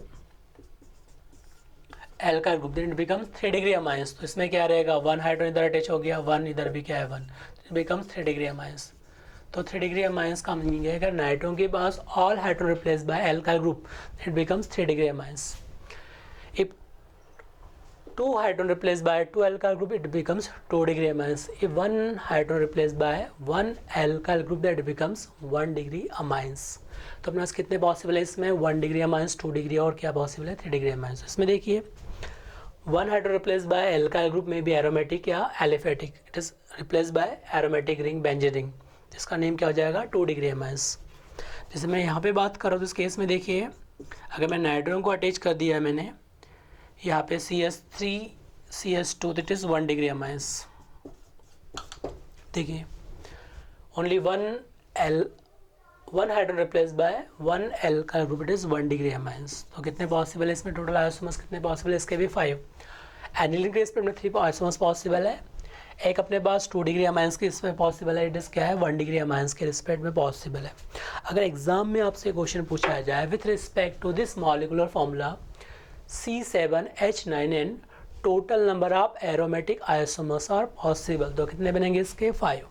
alkyl group, then it becomes 3 degree amines. तो इसमें क्या रहेगा 1 हाइड्रोजन इधर अटैच हो गया, 1 इधर भी क्या है 1, it becomes 3 degree amines. तो 3 डिग्री अमाइंस का मीनिंग है अगर नाइट्रोजन के पास all hydrogen replace by alkyl group, it becomes 3 degree amines. If 2 hydrogen replace by 2 alkyl group, it becomes 2 degree amines. If 1 hydrogen replace by 1 alkyl group, that becomes 1 degree amines. तो अपने पास कितने possible है इसमें, 1 degree minus 2 degree और क्या possible है 3 degree minus. इसमें देखिए 1 hydro replace by alkyl group में भी एरोमेटिक या aliphatic, it is replace by aromatic ring benzene ring, जिसका नेम क्या हो जाएगा 2 डिग्री माइनस। जैसे मैं यहाँ पे बात कर रहा हूँ तो इस केस में देखिए अगर मैं नाइट्रोजन को अटैच कर दिया है मैंने यहाँ पे CH3 CH2 that is 1 degree amines. देखिए only 1 hydrogen replace by 1 alkyl group, it is 1 degree amines. तो कितने पॉसिबल है इसमें टोटल आइसोमर्स कितने पॉसिबल है, इसके भी 5। एनिलीन के रिस्पेक्ट में 3 आइसोमर्स पॉसिबल है, एक अपने पास 2 डिग्री अमाइंस के इसमें पॉसिबल है, इट इज़ क्या है 1 डिग्री अमाइंस के रिस्पेक्ट में पॉसिबल है। अगर एग्जाम में आपसे क्वेश्चन पूछा जाए with respect to this molecular formula C7H9N total number of aromatic isomers are possible, तो कितने बनेंगे इसके 5।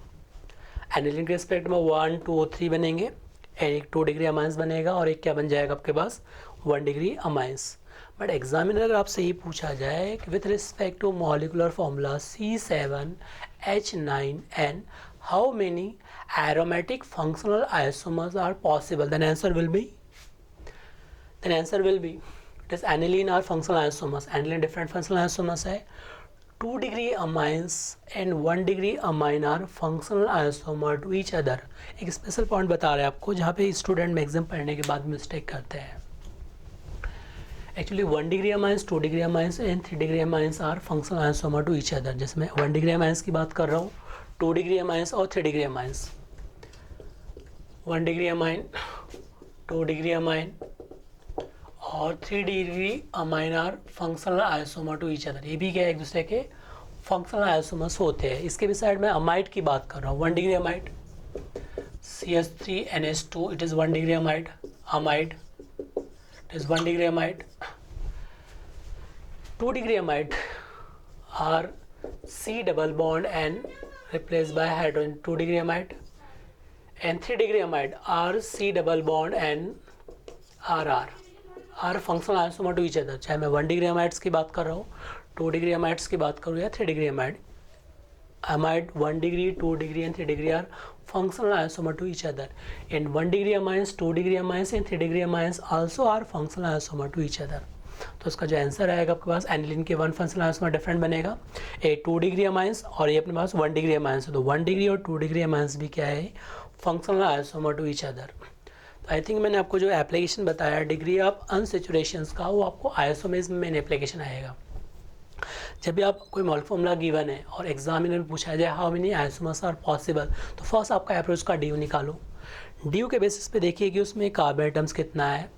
एनिलीन के रिस्पेक्ट में 1 2 3 बनेंगे, एक 2 डिग्री अमाइंस बनेगा और एक क्या बन जाएगा आपके पास 1 डिग्री अमाइंस। बट एग्जामिनर अगर आपसे ये पूछा जाए कि with respect to molecular formula C7H9N how many aromatic functional isomers are possible, then answer will be it is aniline are functional isomers. Aniline different functional isomers है, 2 degree amines and 1 degree amine are functional isomer to each other. एक special point बता रहे हैं आपको जहाँ पे student maximum पढ़ने के बाद मिस्टेक करते हैं। Actually 1 degree amines 2 degree amines and 3 degree amines are functional isomer to each other. जिसमें 1 डिग्री अमाइंस की बात कर रहा हूँ, 2 डिग्री अमाइंस और 3 degree amines. 1 degree amine 2 degree amine और 3 degree amine are functional isomer to each other. ये भी क्या है एक दूसरे के फंक्शनल आइसोमर्स होते हैं। इसके भी साइड में अमाइड की बात कर रहा हूँ, 1 degree amide CH3NH2 it is 1 degree amide, it is 1 degree amide. 2 degree amide are C double bond and replaced by hydrogen 2 degree amide, and 3 degree amide are C double bond and RR are functional isomer to each other। चाहे मैं 1 degree amides की बात कर रहा हूँ, 2 degree amides की बात करूँ या 3 degree amide, 1 degree 2 degree and 3 degree are functional isomer to each other, and 1 degree amines 2 degree amines and 3 degree amines also are functional isomer to each other। तो इसका जो आंसर आएगा आपके पास एनिलीन के 1 फंक्शनल आइसोमर डिफरेंट बनेगा, ए 2 degree amines और ये अपने पास 1 डिग्री अमाइंस है, तो 1 डिग्री और 2 डिग्री अमाइंस भी क्या है functional isomer to each other. तो आई थिंक मैंने आपको जो एप्लीकेशन बताया डिग्री ऑफ अनसेचुरेशंस का, वो आपको आइसोमेरिज्म में एप्लीकेशन आएगा। जब भी आप कोई मॉलिक्यूलर फॉर्मूला गिवन है और एग्जामिनर में पूछा जाए how many isomers are possible, तो फर्स्ट आपका अप्रोच का ड्यू निकालो। ड्यू के बेसिस पे देखिए कि उसमें कार्बन एटम्स कितना है,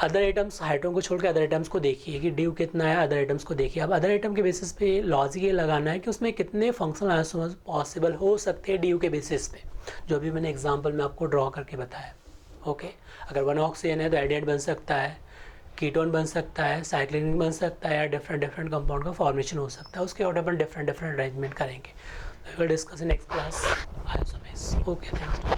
अदर आइटम्स हाइड्रोजन को छोड़ के अदर आइटम्स को देखिए कि ड्यू कितना है, अदर आइटम्स को देखिए। अब अदर आइटम के बेसिस पे लॉजिक ये लगाना है कि उसमें कितने फंक्शनल आइसोमर्स पॉसिबल हो सकते हैं ड्यू के बेसिस पे, जो भी मैंने एग्जाम्पल में आपको ड्रॉ करके बताया। ओके, अगर 1 ऑक्सीजन है तो एडिएट बन सकता है, कीटोन बन सकता है, साइक्लिक रिंग बन सकता है, या डिफरेंट कंपाउंड का फॉर्मेशन हो सकता है। उसके और अपन डिफरेंट अरेंजमेंट करेंगे। We will discuss in next class isomers. Okay, thanks.